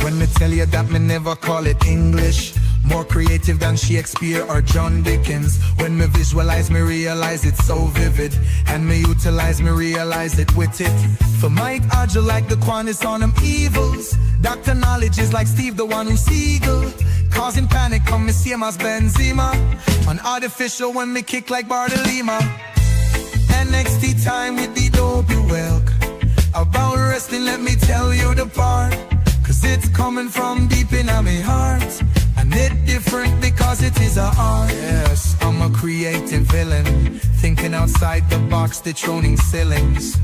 When me tell you that me never call it English. More creative than Shakespeare or John Dickens. When me visualize, me realize it's so vivid. And me utilize, me realize it with it. For Mike Odger like the Quanis on them evils. Dr. Knowledge is like Steve the one who's eagle. Causing panic come me same as Benzema. On artificial when me kick like Bartolima. NXT time with the dopey welk. About wrestling let me tell you the part. Cause it's coming from deep in my heart. And it different because it is a art. Yes, I'm a creative villain. Thinking outside the box, dethroning ceilings.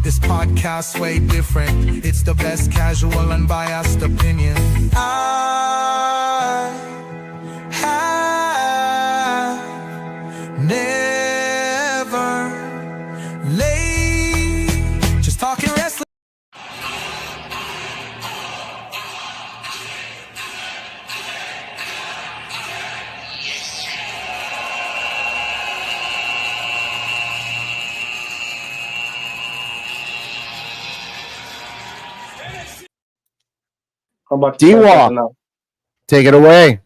This podcast's way different. It's the best casual unbiased opinion. I have never laid. Just talking wrestling. D-Walk, take it away.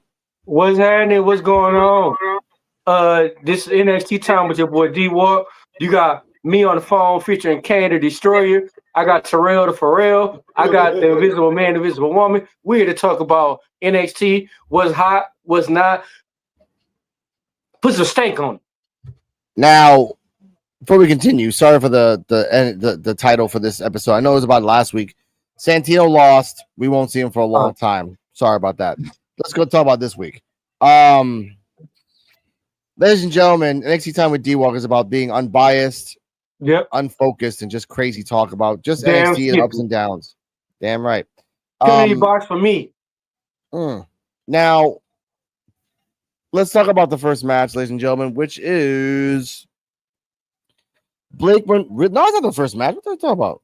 What's happening? What's going on? This is NXT time with your boy D-Walk. You got me on the phone featuring Kane the Destroyer. I got Terrell the Pharrell. I got the Invisible Man, the Invisible Woman. We're here to talk about NXT. What's hot, what's not. Put some stank on it. Now, before we continue, sorry for the title for this episode. I know it was about last week. Santino lost. We won't see him for a long time. Sorry about that. Let's go talk about this week. Ladies and gentlemen, NXT time with D-Walk is about being unbiased, unfocused, and just crazy talk about just NXT and ups and downs. Damn right. Box for me. Now, let's talk about the first match, ladies and gentlemen, which is Blake. No, it's not the first match. What are we talking about?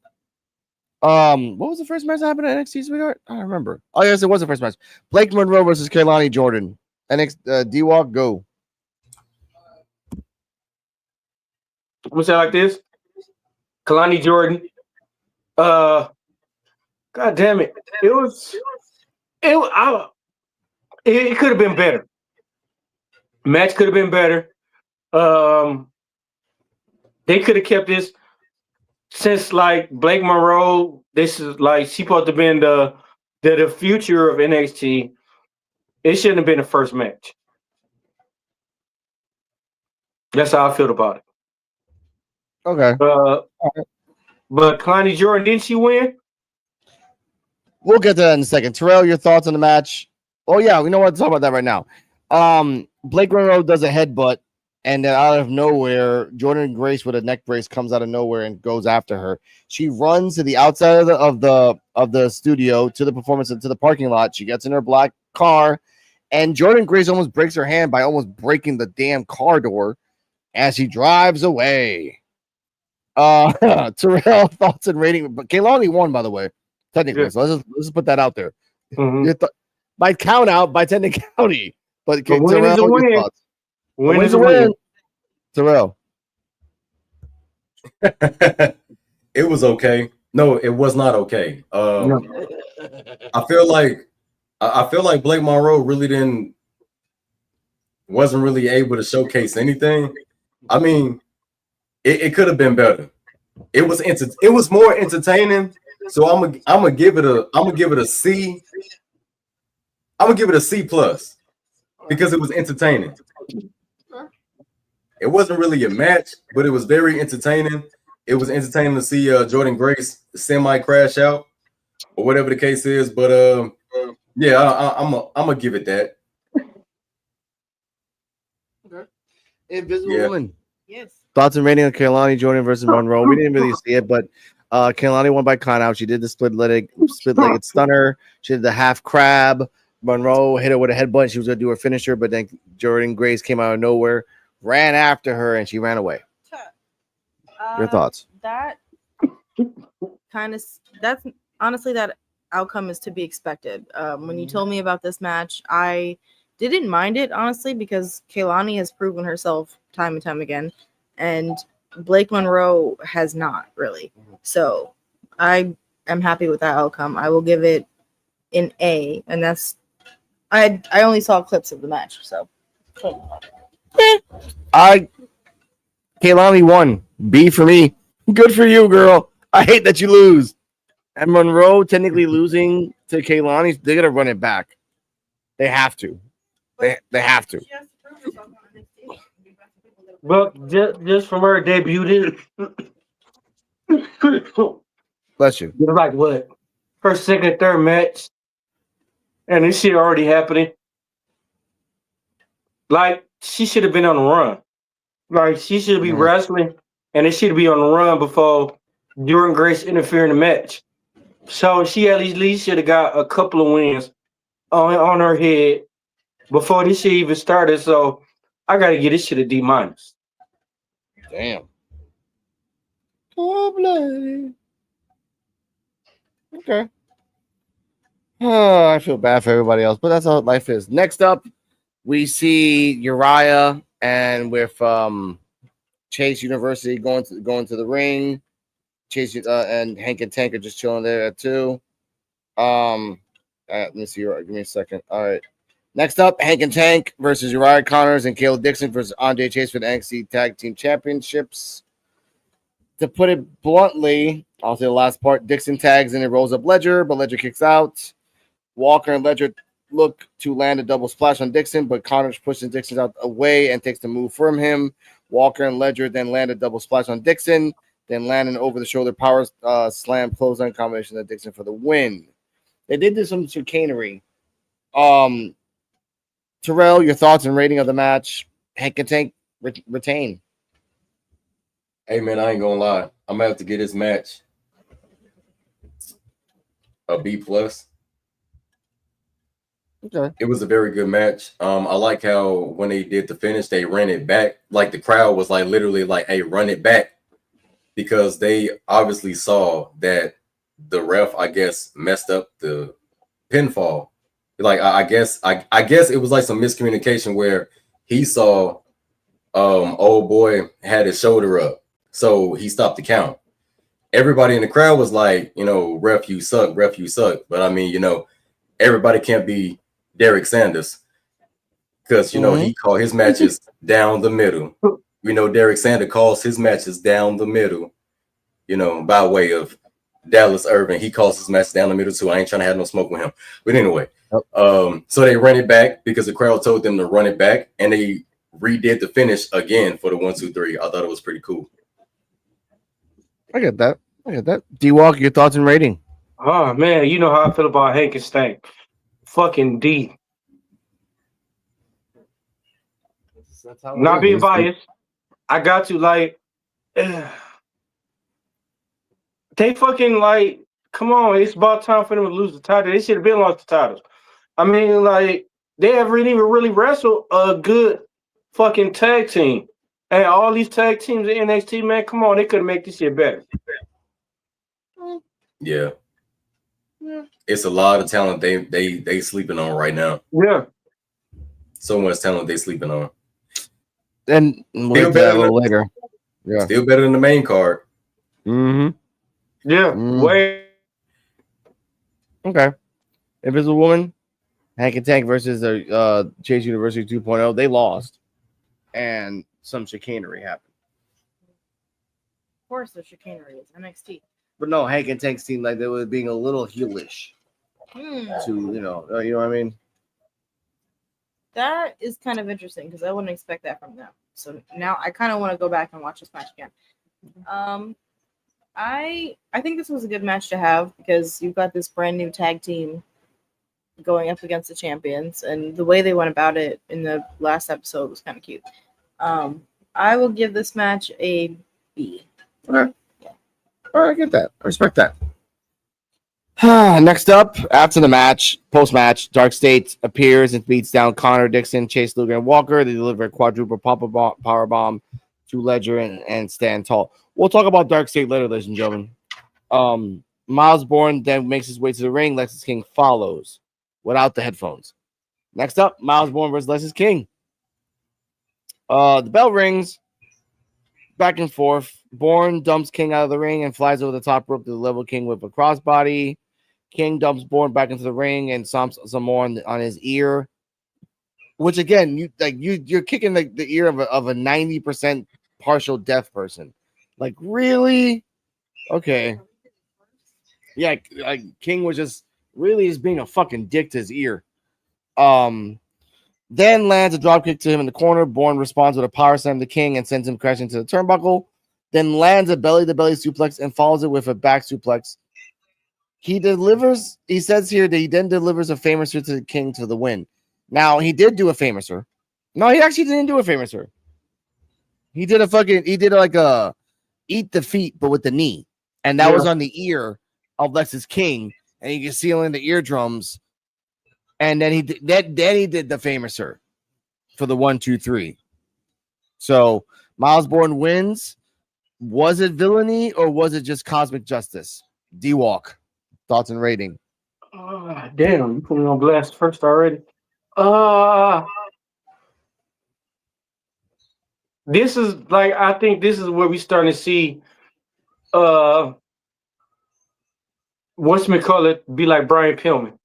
What was the first match that happened at NXT, sweetheart? I don't remember. Oh, yes, it was the first match. Blake Monroe versus Kaylani Jordan. D-Walk, go. I'm gonna say it like this. Kaylani Jordan. God damn it. It could have been better. Match could have been better. They could have kept this. Since like Blake Monroe, this is like she's supposed to be in the future of NXT. It shouldn't have been the first match. That's how I feel about it. Okay. But Kaylani Jordan, didn't she win? We'll get to that in a second. Terrell, your thoughts on the match? Oh yeah, we know what to talk about that right now. Blake Monroe does a headbutt. And then out of nowhere, Jordan Grace with a neck brace comes out of nowhere and goes after her. She runs to the outside of the studio to the performance into the parking lot. She gets in her black car, and Jordan Grace almost breaks her hand by almost breaking the damn car door as she drives away. Terrell, thoughts and rating, but Kaylani won, by the way, technically. Yeah. So let's just put that out there. By count out, by technicality, but Terrell, your thoughts. Win is a win. Terrell. It was okay. No, it was not okay. I feel like Blake Monroe wasn't really able to showcase anything. I mean, it could have been better. It was more entertaining. So I'm gonna give it a C. I'm gonna give it a C+ because it was entertaining. It wasn't really a match, but it was very entertaining. It was entertaining to see Jordan Grace semi-crash out or whatever the case is. But yeah, I'm gonna give it that. Okay. Invisible Woman. Yes. Thoughts and rating on Kaylani Jordan versus Monroe. We didn't really see it, but Kaylani won by count out. She did the split-legged stunner. She did the half crab. Monroe hit her with a headbutt. She was gonna do her finisher, but then Jordan Grace came out of nowhere, ran after her, and she ran away. Your thoughts? That's honestly, that outcome is to be expected. When you told me about this match, I didn't mind it, honestly, because Kaylani has proven herself time and time again, and Blake Monroe has not really. So I am happy with that outcome. I will give it in A, and that's I only saw clips of the match, so. Kaylani won. B for me. Good for you, girl. I hate that you lose. And Monroe technically losing to Kaylani, they're gonna run it back. They have to. They have to. But just from her debut, Bless you. like what? Her second, third match, and this shit already happening. Like she should have been on the run. Like she should be wrestling, and it should be on the run before Jordan Grace interfered in the match. So she at least should have got a couple of wins on her head before this shit even started. So I gotta give this shit a D minus. Damn. Cold-blooded. Okay. Oh, I feel bad for everybody else, but that's how life is. Next up, we see Uriah and with Chase University going to the ring. Chase and Hank and Tank are just chilling there too. Let me see. Give me a second. All right. Next up, Hank and Tank versus Uriah Connors and Caleb Dixon versus Andre Chase for the NXT Tag Team Championships. To put it bluntly, I'll say the last part. Dixon tags in and rolls up Ledger, but Ledger kicks out. Walker and Ledger look to land a double splash on Dixon, but Connors pushes Dixon out away and takes the move from him. Walker and Ledger then land a double splash on Dixon, then land an over-the-shoulder power slam clothesline combination of Dixon for the win. They did do some chicanery. Terrell, your thoughts and rating of the match? Hank and Tank retain. Hey man, I ain't gonna lie. I'm gonna have to get this match a B plus. Okay. It was a very good match. I like how when they did the finish, they ran it back. Like the crowd was like literally like, "Hey, run it back," because they obviously saw that the ref, I guess, messed up the pinfall. Like I guess it was like some miscommunication where he saw old boy had his shoulder up, so he stopped the count. Everybody in the crowd was like, ref, you suck, ref, you suck. But I mean, everybody can't be Derek Sanders because he called his matches down the middle. We know Derek Sanders calls his matches down the middle, by way of Dallas Irvin. He calls his match down the middle too. I ain't trying to have no smoke with him. But anyway, so they ran it back because the crowd told them to run it back, and they redid the finish again for the 1, 2, 3. I thought it was pretty cool. I get that. D-Walk, your thoughts and rating? Oh man, you know how I feel about Hank and Stank. Fucking D. Not being biased. I got to they fucking come on, it's about time for them to lose the title. They should have been lost the titles. I mean, they haven't even really wrestled a good fucking tag team. And all these tag teams in NXT, man, come on, they could make this shit better. Yeah. It's a lot of talent they sleeping on right now. Yeah. So much talent they sleeping on. And we'll get that a little later. Yeah. Still better than the main card. Mm-hmm. Yeah. Way. Okay. If it's a woman, Hank and Tank versus Chase University 2.0, they lost. And some chicanery happened. Of course, there's chicanery. It's NXT. But no, Hank and Tank seemed like they were being a little heelish. To, you know what I mean? That is kind of interesting because I wouldn't expect that from them. So now I kind of want to go back and watch this match again. I think this was a good match to have because you've got this brand new tag team going up against the champions, and the way they went about it in the last episode was kind of cute. I will give this match a B. Okay. Yeah. All right, I get that. I respect that. Next up, after the match, post-match, Dark State appears and beats down Connor, Dixon, Chase, Luger, and Walker. They deliver a quadruple power bomb to Ledger and stand tall. We'll talk about Dark State later, ladies and gentlemen. Miles Bourne then makes his way to the ring. Lexus King follows without the headphones. Next up, Miles Bourne versus Lexus King. The bell rings. Back and forth. Bourne dumps King out of the ring and flies over the top rope to the level King with a crossbody. King dumps Bourne back into the ring and some more on his ear. Which again, you're kicking the ear of a 90% partial deaf person. Like, really? Okay. Yeah, like King was just being a fucking dick to his ear. Then lands a dropkick to him in the corner. Bourne responds with a power slam to King and sends him crashing to the turnbuckle. Then lands a belly-to-belly suplex and follows it with a back suplex. He says here that he then delivers a famouser to the King to the win. Now, he did do a famouser. No, he actually didn't do a famouser. He did like a eat the feet, but with the knee. And that was on the ear of Lexus King. And you can see him in the eardrums. And then he did the famouser for the 1, 2, 3. So Miles Bourne wins. Was it villainy or was it just cosmic justice? D-Walk. Thoughts and rating. Damn, you put me on blast first already. This is like, I think this is where we starting to see whatchamacallit be like Brian Pillman.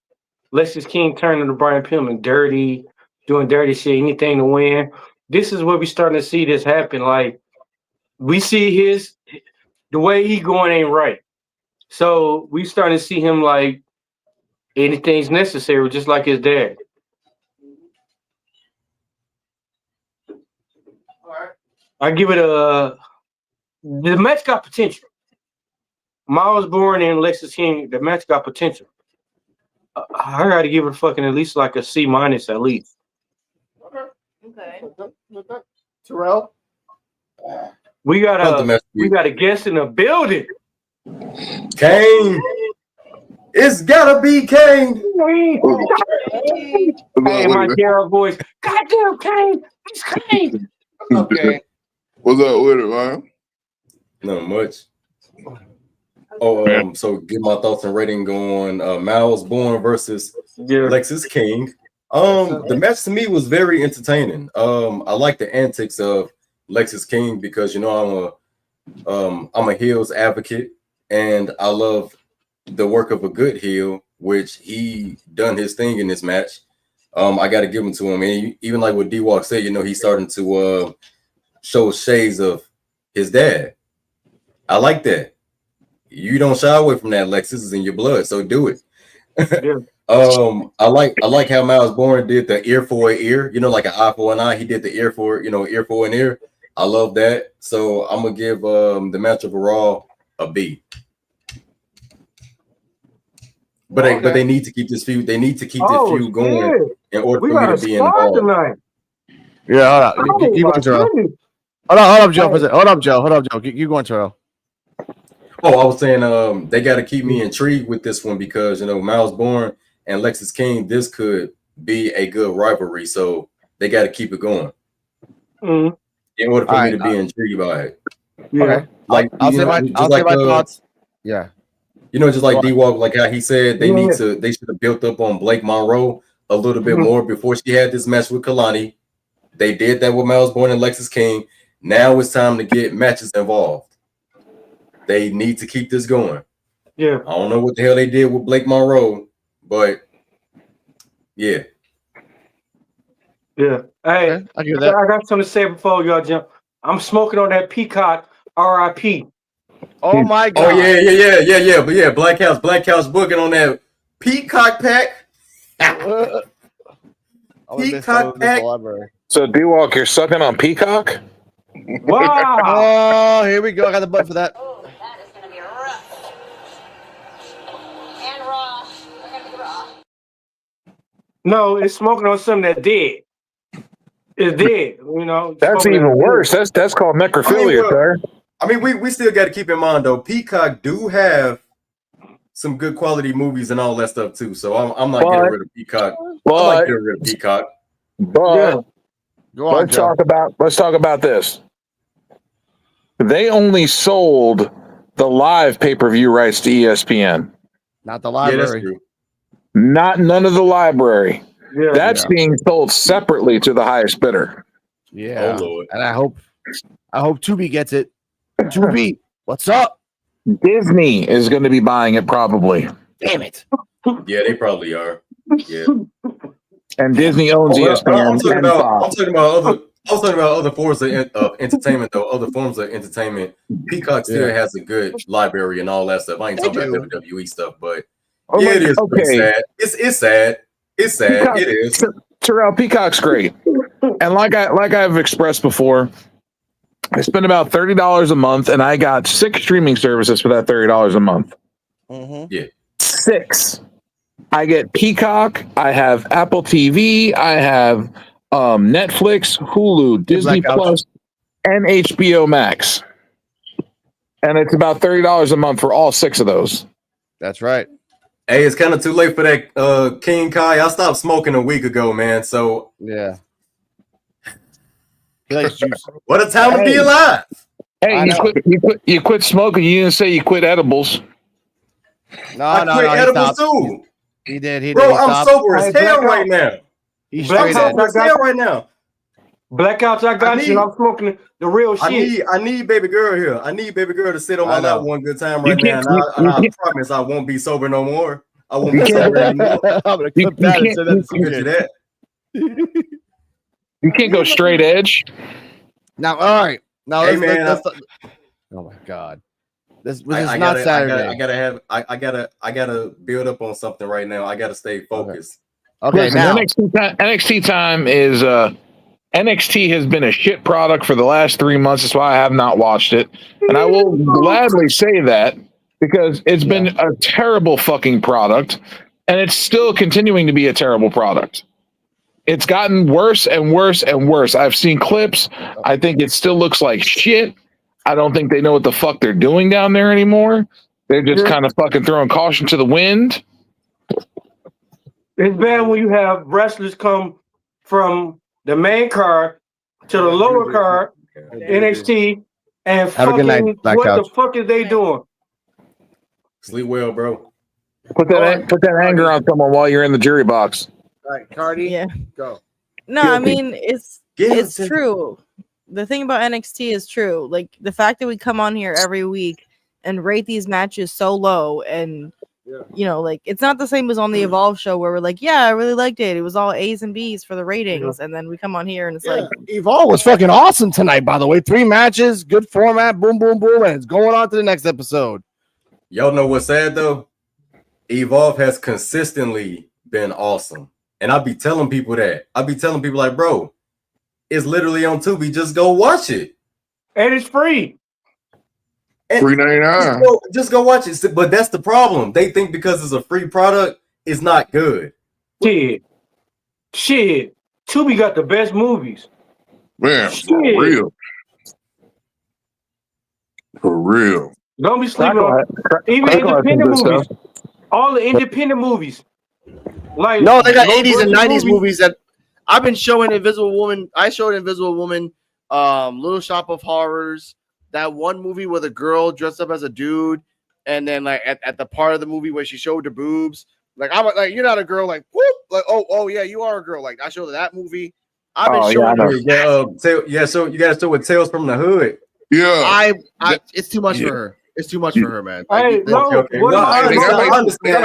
Lexus King turning to Brian Pillman, doing dirty shit, anything to win. This is where we starting to see this happen. Like, we see the way he going ain't right. So we starting to see him like anything's necessary, just like his dad. I give it the match got potential. Miles Bourne and Lexus King, the match got potential. I got to give it fucking at least like a C- at least. Okay. Terrell? We got a guest in the building. Kane. It's gotta be Kane. Hey, my Gerald voice. Goddamn Kane. It's Kane. Okay. What's up with it, man? Not much. So get my thoughts and rating going. Miles Bourne versus Lexus King. The match to me was very entertaining. I like the antics of Lexus King because I'm a heels advocate and I love the work of a good heel, which he done his thing in this match. I got to give him to him, and even like what D-Walk said, he's starting to show shades of his dad. I like that. You don't shy away from that, Lex. This is in your blood, so do it. Yeah. I like how Miles Bourne did the ear for an ear, like an eye for an eye. He did the ear for ear for an ear. I love that. So I'm gonna give the match overall a B. But they need to keep this feud. They need to keep this feud going in order for me to be involved. Tonight. Yeah, hold on. Keep going, Terrell. Hold up, Joe. Hold up, Joe. Keep going, Terrell. Oh, I was saying they got to keep me intrigued with this one because Miles Bourne and Lexus King, this could be a good rivalry. So they got to keep it going in order for me to be intrigued by it. Yeah, okay. Like I'll say my thoughts. Yeah. Just like D-Walk, like how he said, they should have built up on Blake Monroe a little bit more before she had this match with Kalani. They did that with Miles Bourne and Lexus King. Now it's time to get matches involved. They need to keep this going. Yeah. I don't know what the hell they did with Blake Monroe, but yeah. Yeah. Hey, okay, I hear that. I got something to say before y'all jump. I'm smoking on that Peacock RIP. Oh my god. Oh yeah. But yeah, Black House booking on that Peacock pack. Peacock pack. So D-Walk, you're sucking on Peacock? Wow. Oh, here we go. I got the button for that. Oh, that is gonna be rough. And raw. We're gonna be raw. No, it's smoking on something that's dead. It's dead, That's even worse. That's called necrophilia, sir. I mean, we still got to keep in mind though, Peacock do have some good quality movies and all that stuff too. So I'm not getting rid of Peacock. I like getting rid of Peacock. But let's talk about this. They only sold the live pay-per-view rights to ESPN. Not the library. Yeah, that's true. None of the library. Yeah, That's being sold separately to the highest bidder. Yeah. Oh, Lord. And I hope Tubi gets it. Tubi, what's up? Disney is going to be buying it probably. Damn it. Yeah, they probably are. Yeah. And Disney owns ESPN. I'm talking and Fox. about other forms of entertainment though. Other forms of entertainment. Peacock still has a good library and all that stuff. I ain't talking about WWE stuff, but yeah, it is pretty sad. It's sad. It's sad. Peacock, it is. Terrell, Peacock's great. And like I've expressed before, I spend about $30 a month, and I got 6 streaming services for that $30 a month. Yeah. 6. I get Peacock. I have Apple TV. I have Netflix, Hulu, Disney Plus, and HBO Max. And it's about $30 a month for all 6 of those. That's right. Hey, it's kind of too late for that, King Kai. I stopped smoking a week ago, man. So yeah. He likes juice. What a time to be alive. Hey, you quit smoking. You didn't say you quit edibles. No, quit edibles too. He did. Bro, I'm sober as hell right now. He's straight sober as hell right now. Blackouts, I got you. I'm smoking the real shit. I need baby girl here. I need baby girl to sit on my lap one good time right now. And I promise I won't be sober no more. I won't be sober anymore. I'm gonna clip that and send that. You can't go straight edge. Now, all right. Now, hey, let's oh my God. This is not Saturday. I gotta build up on something right now. I gotta stay focused. Okay, now NXT time is NXT has been a shit product for the last 3 months. That's why I have not watched it. And I will gladly say that because it's been a terrible fucking product, and it's still continuing to be a terrible product. It's gotten worse and worse and worse. I've seen clips. I think it still looks like shit. I don't think they know what the fuck they're doing down there anymore. They're just kind of fucking throwing caution to the wind. It's bad when you have wrestlers come from the main card to the lower card, NXT, and fucking what the fuck is they doing? Sleep well, bro. Put that anger on someone while you're in the jury box. All right, Cardi. Yeah. Go. No, I mean it's true. The thing about NXT is true. Like the fact that we come on here every week and rate these matches so low, and you know, like it's not the same as on the Evolve show where we're like, yeah, I really liked it. It was all A's and B's for the ratings, and then we come on here and it's like Evolve was fucking awesome tonight. By the way, 3 matches, good format, boom, boom, boom, and it's going on to the next episode. Y'all know what's sad though? Evolve has consistently been awesome. And I'll be telling people that. I'll be telling people like, bro, it's literally on Tubi. Just go watch it. And it's free. $3.99. Just go watch it. But that's the problem. They think because it's a free product, it's not good. Shit. Tubi got the best movies. Man, for real. Don't be sleeping on even independent movies. All the independent movies. Like no, they got 80s and 90s movies that I've been showing. Invisible Woman. I showed Invisible Woman, Little Shop of Horrors. That one movie where the girl dressed up as a dude, and then like at the part of the movie where she showed her boobs. Like I'm like, you're not a girl. Like whoop. Like oh yeah, you are a girl. Like I showed her that movie. I've been showing her. So you gotta show with Tales from the Hood. Yeah, it's too much for her. It's too much for her, man. Hey, I understand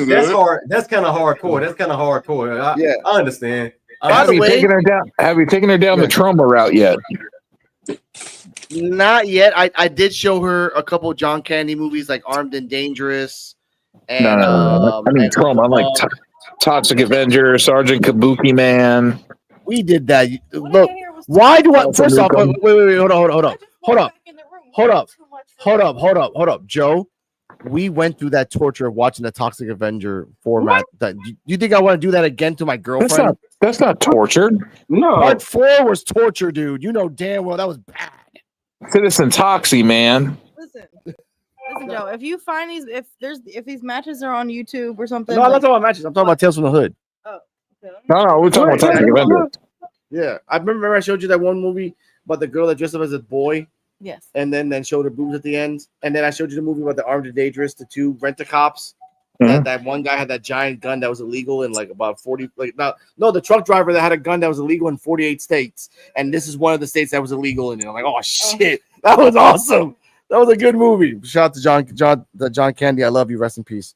that's hard. That's kind of hardcore. I understand. Have you taken her down the trauma route yet? Not yet. I did show her a couple John Candy movies like Armed and Dangerous. And, no. I mean trauma. I'm like Toxic Avenger, Sergeant Kabuki Man. We did that. Look, why do I? First off, wait, hold up, Joe. We went through that torture of watching the Toxic Avenger format. That you think I want to do that again to my girlfriend? That's not torture. No, Part 4 was torture, dude. You know damn well that was bad. Citizen Toxie, man. Listen, Joe. If you find if these matches are on YouTube or something. No, I'm not talking about matches. I'm talking about Tales from the Hood. Oh, okay. No, we're talking about Toxic Avenger. Yeah, I remember I showed you that one movie about the girl that dressed up as a boy. Yes. And then showed her boobs at the end. And then I showed you the movie about the Armed and Dangerous, the 2 rent-a-cops. Mm-hmm. That one guy had that giant gun that was illegal in like about 40. The truck driver that had a gun that was illegal in 48 states. And this is one of the states that was illegal. And I'm like, oh shit, that was awesome. That was a good movie. Shout out to John Candy. I love you. Rest in peace.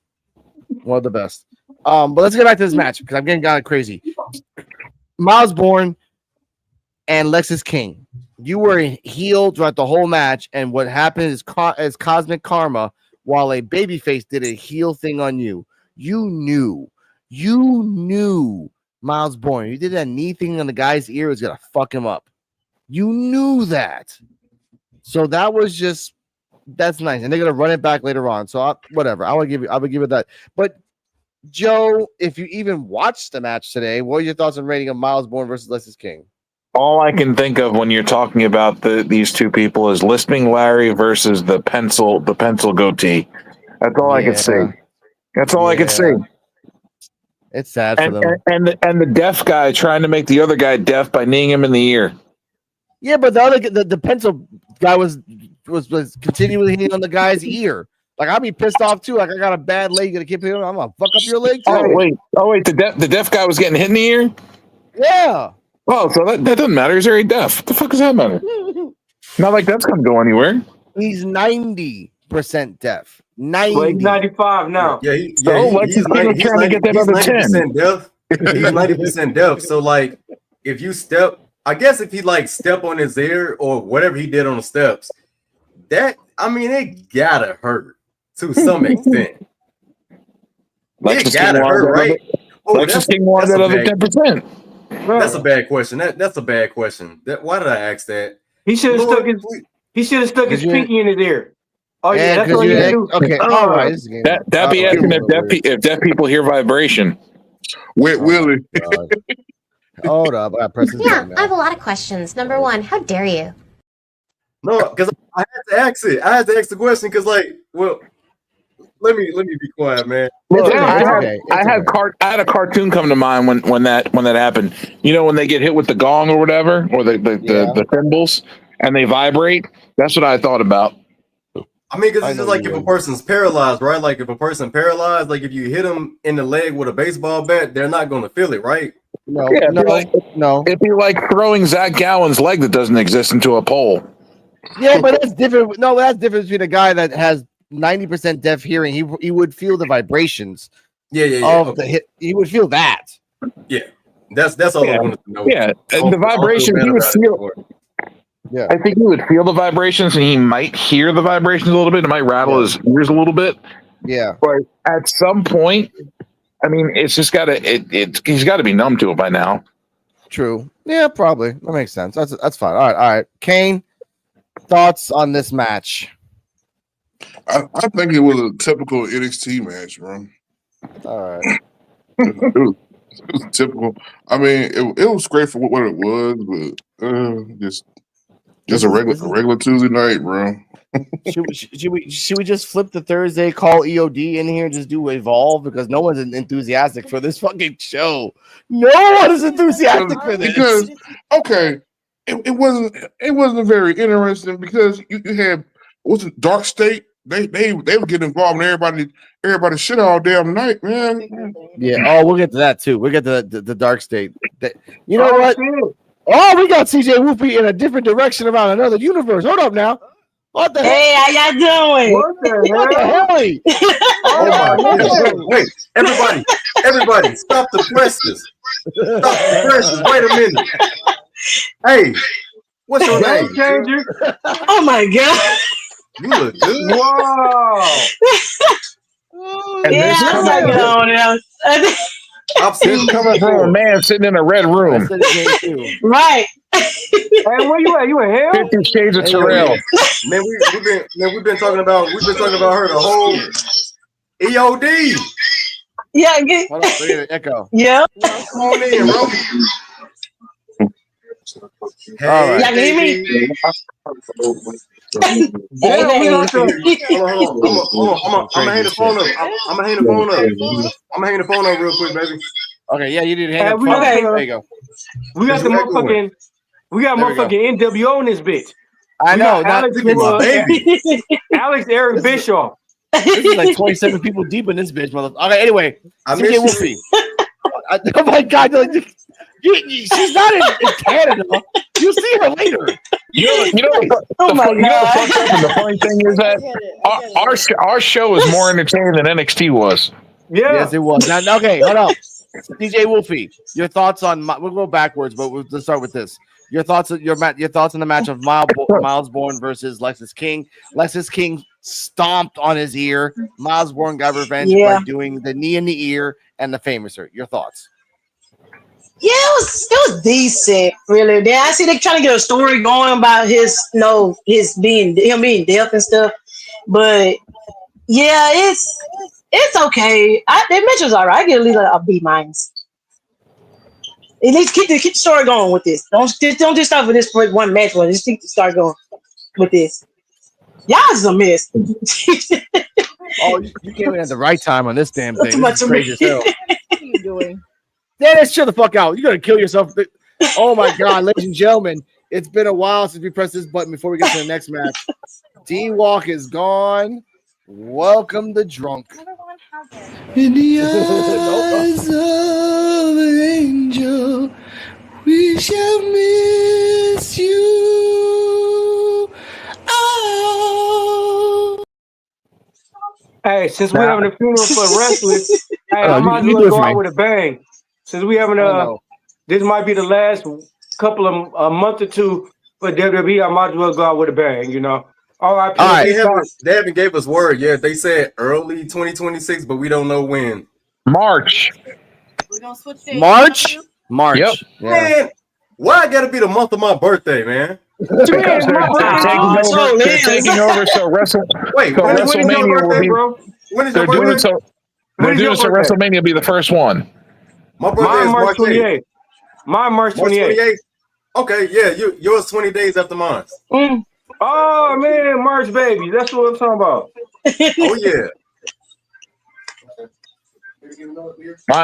One of the best. But let's get back to this match because I'm getting kind of crazy. Miles Bourne and Lexis King. You were healed throughout the whole match, and what happened is cosmic karma. While a babyface did a heel thing on you, you knew Miles Bourne. You did that knee thing on the guy's ear was gonna fuck him up. You knew that. So that's nice, and they're gonna run it back later on. So whatever. I would give it that. But Joe, if you even watched the match today, what are your thoughts on rating of Miles Bourne versus Lexis King? All I can think of when you're talking about these two people is Lisping Larry versus the pencil goatee. That's all I could see. That's all I could see. It's sad for them. And the deaf guy trying to make the other guy deaf by kneeing him in the ear. Yeah, but the pencil guy was continually hitting on the guy's ear. Like I'd be pissed off too. Like I got a bad leg, gonna keep hitting. I'm gonna fuck up your leg too. Oh wait, the deaf guy was getting hit in the ear. Yeah. Oh, so that doesn't matter. He's already deaf. What the fuck does that matter? Not like that's gonna go anywhere. He's 90% deaf. 90. Well, he's 95 now. Yeah, he's trying to get that other 10. Deaf. He's 90% deaf. So like, if you step, I guess if he like step on his ear or whatever he did on the steps, it gotta hurt to some extent. It gotta hurt, right? Lexis King wanted that other 10%. That's a bad question. That's a bad question. Why did I ask that? He should have stuck his pinky in his ear. Oh yeah, that's what you do. Okay, all right. That'd be asking if deaf people hear vibration. Wet Willie. Hold up, I got press this Yeah, I have a lot of questions. Number one, how dare you? No, because I had to ask it. I had to ask the question because, let me be quiet, man. I had a cartoon come to mind when that happened. You know, when they get hit with the gong or whatever, or the cymbals, and they vibrate. That's what I thought about. I mean, because it's just like if a person's paralyzed, right? Like if a person paralyzed, like if you hit them in the leg with a baseball bat, they're not going to feel it, right? No. It'd be like throwing Zach Gowen's leg that doesn't exist into a pole. Yeah, but that's different. No, that's different between a guy that has 90% deaf hearing. He would feel the vibrations. Yeah. The hit. He would feel that. Yeah, that's all I wanted to know. Yeah, the vibration he would feel. Yeah, I think he would feel the vibrations, and he might hear the vibrations a little bit. It might rattle his ears a little bit. Yeah, but at some point, I mean, it's just got to. He's got to be numb to it by now. True. Yeah, probably. That makes sense. That's fine. All right. Kane, thoughts on this match? I think it was a typical NXT match, bro. All right. It was typical. I mean, it was great for what it was, but just a regular Tuesday night, bro. Should we just flip the Thursday, call EOD in here and just do Evolve because no one's enthusiastic for this fucking show. No one is enthusiastic for this. Because it wasn't very interesting because you had what's it, Dark State. They would get involved in everybody shit all damn night, man. Yeah. Oh, we'll get to that too. We'll get to the Dark State. You know what? Oh, we got CJ Whoopi in a different direction around another universe. Hold up now. What the hell? Hey, how y'all doing? What the hell? Oh my God. Wait, everybody, stop the presses. Stop the presses. Wait a minute. Hey, what's your name? Changer. Oh my God. You look good. Wow. Yeah, I'm like it on now. I've seen coming from a man sitting in a red room. Right. Hey, where you at? You in hell? 50 Shades of Terrell. Man, we've been talking about her the whole EOD. Yeah, Hold on, look at the echo. yeah. Come on in, bro. Hey, All right. Y'all can hear me? Hold on. I'm gonna hang the phone up. I'm gonna hang the phone up real quick, baby. Okay, yeah, you did hang up. Okay. There you go. We got motherfucking NWO in this bitch. I know. Alex Eric Bischoff. This is like 27 people deep in this bitch, motherfucker. Okay, anyway, CJ Whoopi. Oh my God, She's not in Canada. You'll see her later. Oh my God. The funny thing is that our show is more entertaining than NXT was. Yeah. Yes, it was. Now, okay, hold up. DJ Wolfie, your thoughts on we'll go backwards, but let's start with this. Your thoughts on the match of Miles Bourne versus Lexis King. Lexis King stomped on his ear. Miles Bourne got revenge by doing the knee in the ear and the famouser. Your thoughts? Yeah, it was decent, really. Then I see they trying to get a story going about him being deaf and stuff. But yeah, it's okay. The match was alright. I get at least a B minus. At least keep the story going with this. Don't just start with this for one match. Just keep the story going with this. Y'all is a mess. Oh, you came in at the right time on this damn thing. Too much This is crazy as hell. What are you doing? Dennis, chill the fuck out. You're gonna kill yourself. Oh my god, ladies and gentlemen, it's been a while since we pressed this button before we get to the next match. D-Walk is gone. Welcome the drunk. In the eyes of an angel, we shall miss you. Oh. Hey, since we're having a funeral for wrestlers, hey, I might as you well do it go for out me. with a bang. Since we having this might be the last couple of a month or two for WWE, I might as well go out with a bang. You know. All right. They haven't gave us word yet. They said early 2026, but we don't know when. March. We're gonna switch days. March. Yep. Yeah. Man, why I gotta be the month of my birthday, man? Because they're taking over. So Wait, when is your WrestleMania will birthday, be. bro? When is They're your doing birthday? so. They're doing so. WrestleMania will be the first one. My birthday Mine is March March 8th. 28th. Mine March 28th. Okay, yeah, yours 20 days after mine. Oh man, March baby. That's what I'm talking about. Oh yeah.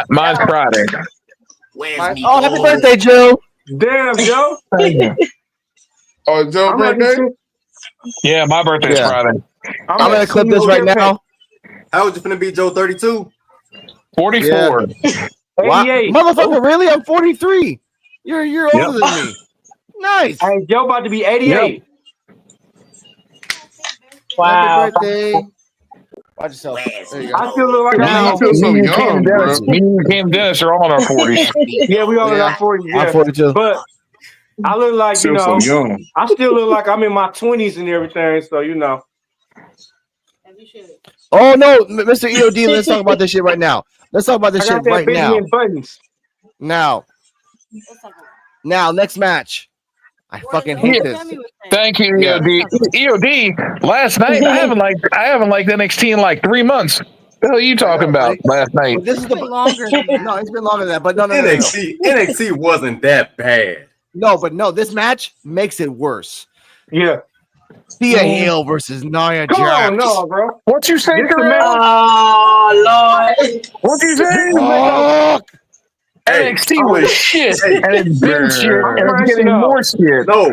Mine's Friday. Oh, happy birthday, Joe. Damn, Joe. Oh, Joe I'm happy birthday? to- Yeah, my birthday's Yeah. Friday. I'm I'm gonna clip this right now. How old you finna be, Joe? 32? 44. Wow. 88. Motherfucker, really? I'm 43. You're older than me. Nice. Hey, Joe about to be 88. Wow. Happy birthday. Watch yourself. There you go. I still look like I I'm feel so Me young, and bro. Dennis, Dennis are all in our 40s. Yeah, we all in our 40s. Yeah. I'm 42. But I look like, Still so young. I still look like I'm in my 20s and everything. So, Oh no, Mr. EOD, let's talk about this shit right now. Let's talk about this I shit got that right now. Benjamin Buttons. Now, next match. I fucking hate this. Thank you, EOD. EOD. Last night, I haven't liked NXT in like 3 months. What the hell are you talking about last night? But this is the longer than that. No, it's been longer than that. But no. NXT wasn't that bad. No, this match makes it worse. Yeah. Tia Hale versus Nia Come Jax. on, no, bro. What you say, Oh Lord. What you say? Fuck. NXT was shit, and it's been shit, and it's crashing getting up. more shit. No,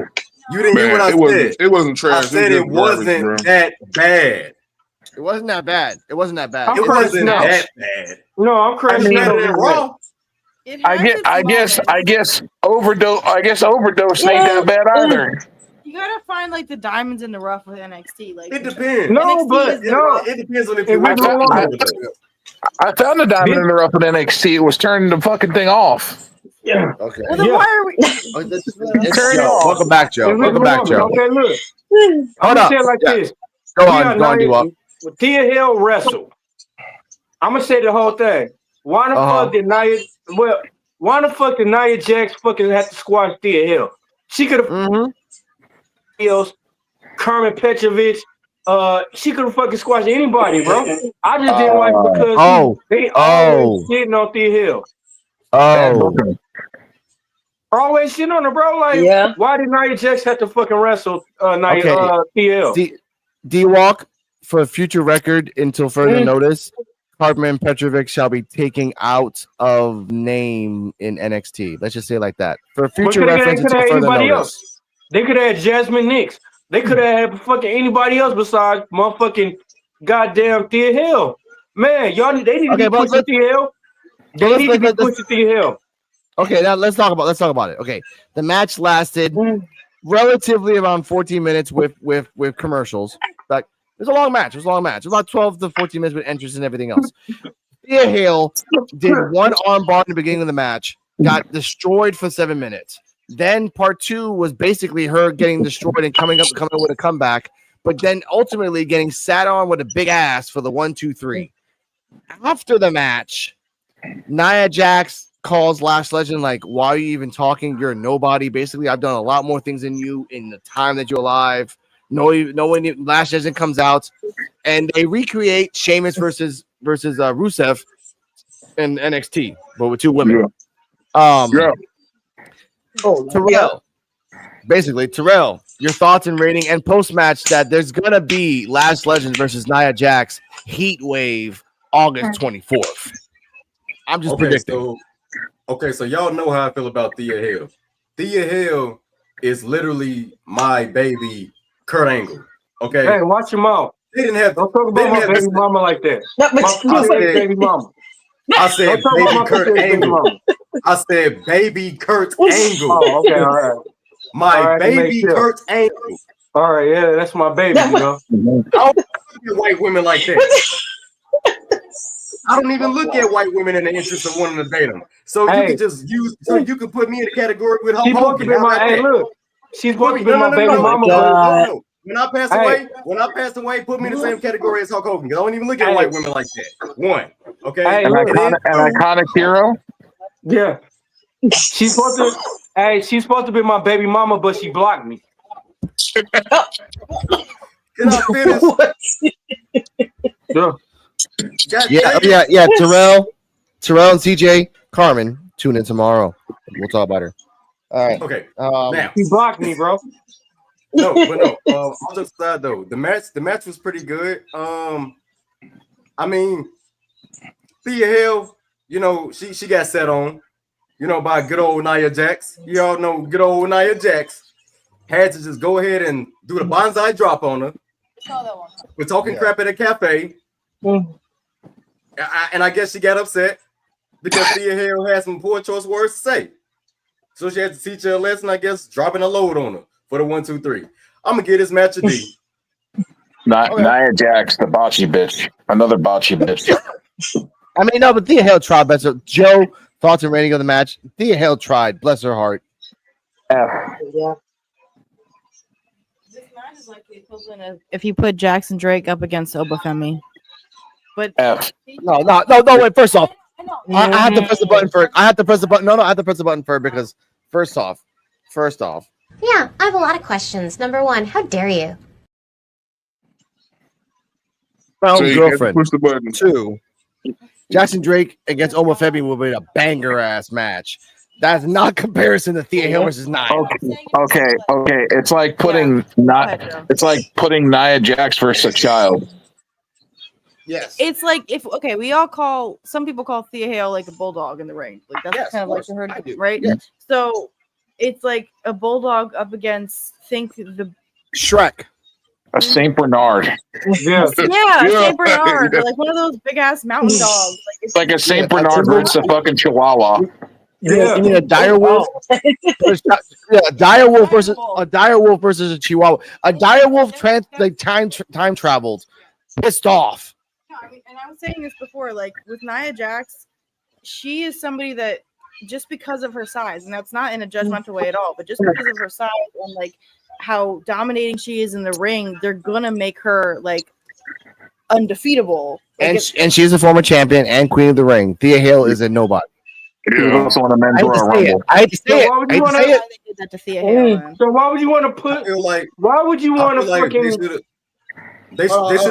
you didn't hear what I said. It wasn't trash. I said it wasn't garbage, that bad. It wasn't that bad. It wasn't that bad. I'm It wasn't crashing that bad. No, I'm crashing It's better up. than Raw. It I has its guess moments. overdose ain't that bad either. You gotta find like the diamonds in the rough with NXT. Like It depends. No, NXT but is the no. rough. It depends on if It you was watch no longer. it. I found the diamond in the rough with NXT. It was turning the fucking thing off. Yeah. Okay. Well, then Yeah. why are we? It's Turn it Joe. off. Welcome back, Joe. It was Welcome no back, longer. Joe. Okay, look. Hold I'm gonna up. say it like Yeah. this. Go We on, are go on, Nia- D-Walk. With Tia Hill wrestle. I'm gonna say the whole thing. Why the fuck did Nia? Well, why the fuck did Nia Jax fucking have to squash Tia Hill? She could have. Hills, Carmen Petrovich. She could have fucking squashed anybody, bro. I just didn't like it because they always shitting on Tia Hill. Always shitting on her, bro. Like, why did Nia Jax have to fucking wrestle Tia Hill? D-Walk, for future record, until further notice, Carmen Petrovic shall be taking out of name in NXT. Let's just say it like that. For future reference, until further notice. Else. They could have had Jasmine Nix. They could have had fucking anybody else besides motherfucking goddamn Tia Hill. Man, they need to be pushing Tia Hill. They need to be pushing Tia Hill. Okay, now let's talk about it. Okay, the match lasted relatively around 14 minutes with commercials. Like it was a long match. It was about 12 to 14 minutes with entrance and everything else. Thea Hale did one arm bar in the beginning of the match, got destroyed for 7 minutes. Then part 2 was basically her getting destroyed and coming up with a comeback, but then ultimately getting sat on with a big ass for the 1, 2, 3. After the match, Nia Jax calls Lash Legend like, why are you even talking? You're a nobody. Basically, I've done a lot more things than you in the time that you're alive. No one. Lash Legend comes out, and they recreate Sheamus versus Rusev in NXT, but with 2 women. Terrell, your thoughts and rating and post match that there's gonna be Lash Legend versus Nia Jax Heat Wave August 24th. I'm just predicting. So y'all know how I feel about Thea Hale. Thea Hale is literally my baby Kurt Angle. Okay. Hey, watch your mouth. Don't talk about my baby mama like that. I said baby mama. I said baby Kurt Angle. I said baby Kurt Angle. Oh, okay, all right. My baby Kurt Angle. All right, yeah, that's my baby, you know. I don't look at white women like that. I don't even look at white women in the interest of wanting to date them. So you can just you can put me in a category with Hulk Hogan. Look, she's supposed to be my baby mama. No. When I pass away, put me in the same category as Hulk Hogan. I don't even look at white women like that. One, okay. An iconic hero. Yeah, she's supposed to be my baby mama, but she blocked me. Can I finish? Yeah. Terrell and CJ Carmen tune in tomorrow. We'll talk about her. All right. Okay. Now he blocked me, bro. No. On the side though, the match was pretty good. I mean, Thea Hale, she got set on, by good old Nia Jax. You all know good old Nia Jax had to just go ahead and do the bonsai drop on her. We're talking crap at a cafe. And I guess she got upset because Thea Hale had some poor choice words to say. So she had to teach her a lesson, I guess, dropping a load on her for the 1, 2, 3. I'm going to give this match a D. Nia Jax, the botchy bitch. Another botchy bitch. I mean, no, but Thea Hale tried better. Joe, thoughts and rating of the match? Thea Hale tried. Bless her heart. Yeah. This match is like the equivalent of if you put Jackson Drake up against Obafemi. But No, wait, first off, I have to press the button for it. I have to press the button. No, I have to press the button for it because first off. Yeah, I have a lot of questions. Number 1, how dare you? My own girlfriend. Push the button. 2, Jackson Drake against Obafemi will be a banger ass match. That's not comparison to Thea Hale versus Nia. Okay. It's like putting Nia Jax versus a child. Yes. It's like some people call Thea Hale like a bulldog in the ring. Like that's kind of like her, right? Yes. So it's like a bulldog up against the Shrek. A Saint Bernard. Yeah, Saint Bernard, or like one of those big ass mountain dogs. Like it's like a Saint Bernard versus a fucking Chihuahua. Yeah. You mean a dire wolf? A dire wolf versus a Chihuahua. A dire wolf time traveled, pissed off. No, I mean, and I was saying this before, like with Nia Jax, she is somebody that just because of her size, and that's not in a judgmental way at all, but just because of her size and like how dominating she is in the ring, they're gonna make her like undefeatable. Like, and she's a former champion and queen of the ring. Thea Hale is a nobody. She was also on the men's Royal Rumble. I hate to say it. They did that to Thea Hale. So why would you want to put? Why would you want to fucking? They should have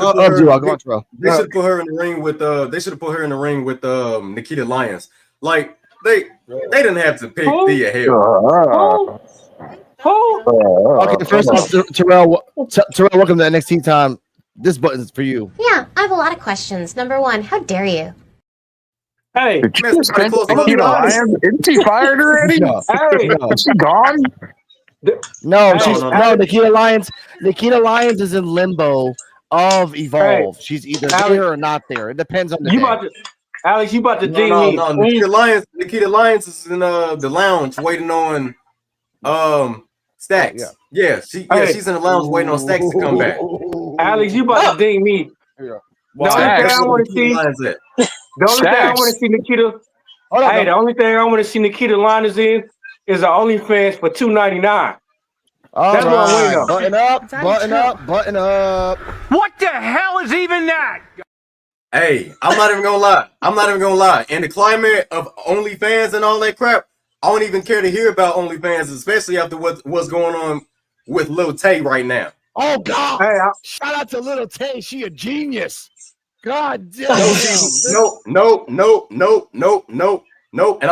put her in the ring with Nikita Lyons. Like they didn't have to pick Thea Hale. Okay, first off, Terrell, welcome to NXT time. This button is for you. Yeah, I have a lot of questions. Number 1, how dare you? Hey, Nikita Lyons? Isn't she fired already? No. Is she gone? No, Nikita Lyons. Nikita Lyons is in limbo of Evolve. She's either there or not there. It depends on the day. Alex, you about to ding No, me. no, Nikita Lyons is in the lounge waiting on Stacks. Yeah. She's in the lounge waiting on Stacks to come back. Alex, you about to ding me. Yeah. The only thing I want to see, the only thing I want to see Nikita. Hey, the only thing I want to see Nikita Lyons in is the OnlyFans for $2.99. That's what I'm waiting on. Button up. What the hell is even that? Hey, I'm not even gonna lie. In the climate of OnlyFans and all that crap, I don't even care to hear about OnlyFans, especially after what's going on with Lil Tay right now. Oh God! Hey, shout out to Lil Tay. She a genius. God damn. No. And I'm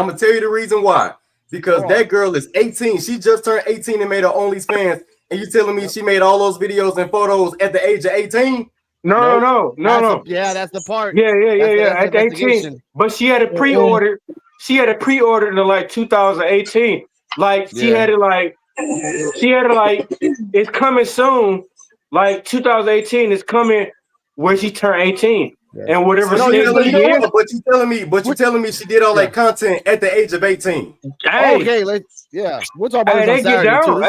gonna tell you the reason why. Because that girl is 18. She just turned 18 and made her OnlyFans. And you telling me she made all those videos and photos at the age of 18? No. That's the part. Yeah. At 18. But she had a pre-order. She had a pre-order to like 2018. Like she had it like it's coming soon. Like 2018 is coming where she turned 18. Yeah. And whatever but you telling me she did all that content at the age of 18. Hey. Okay, we'll talk about this on Saturday too.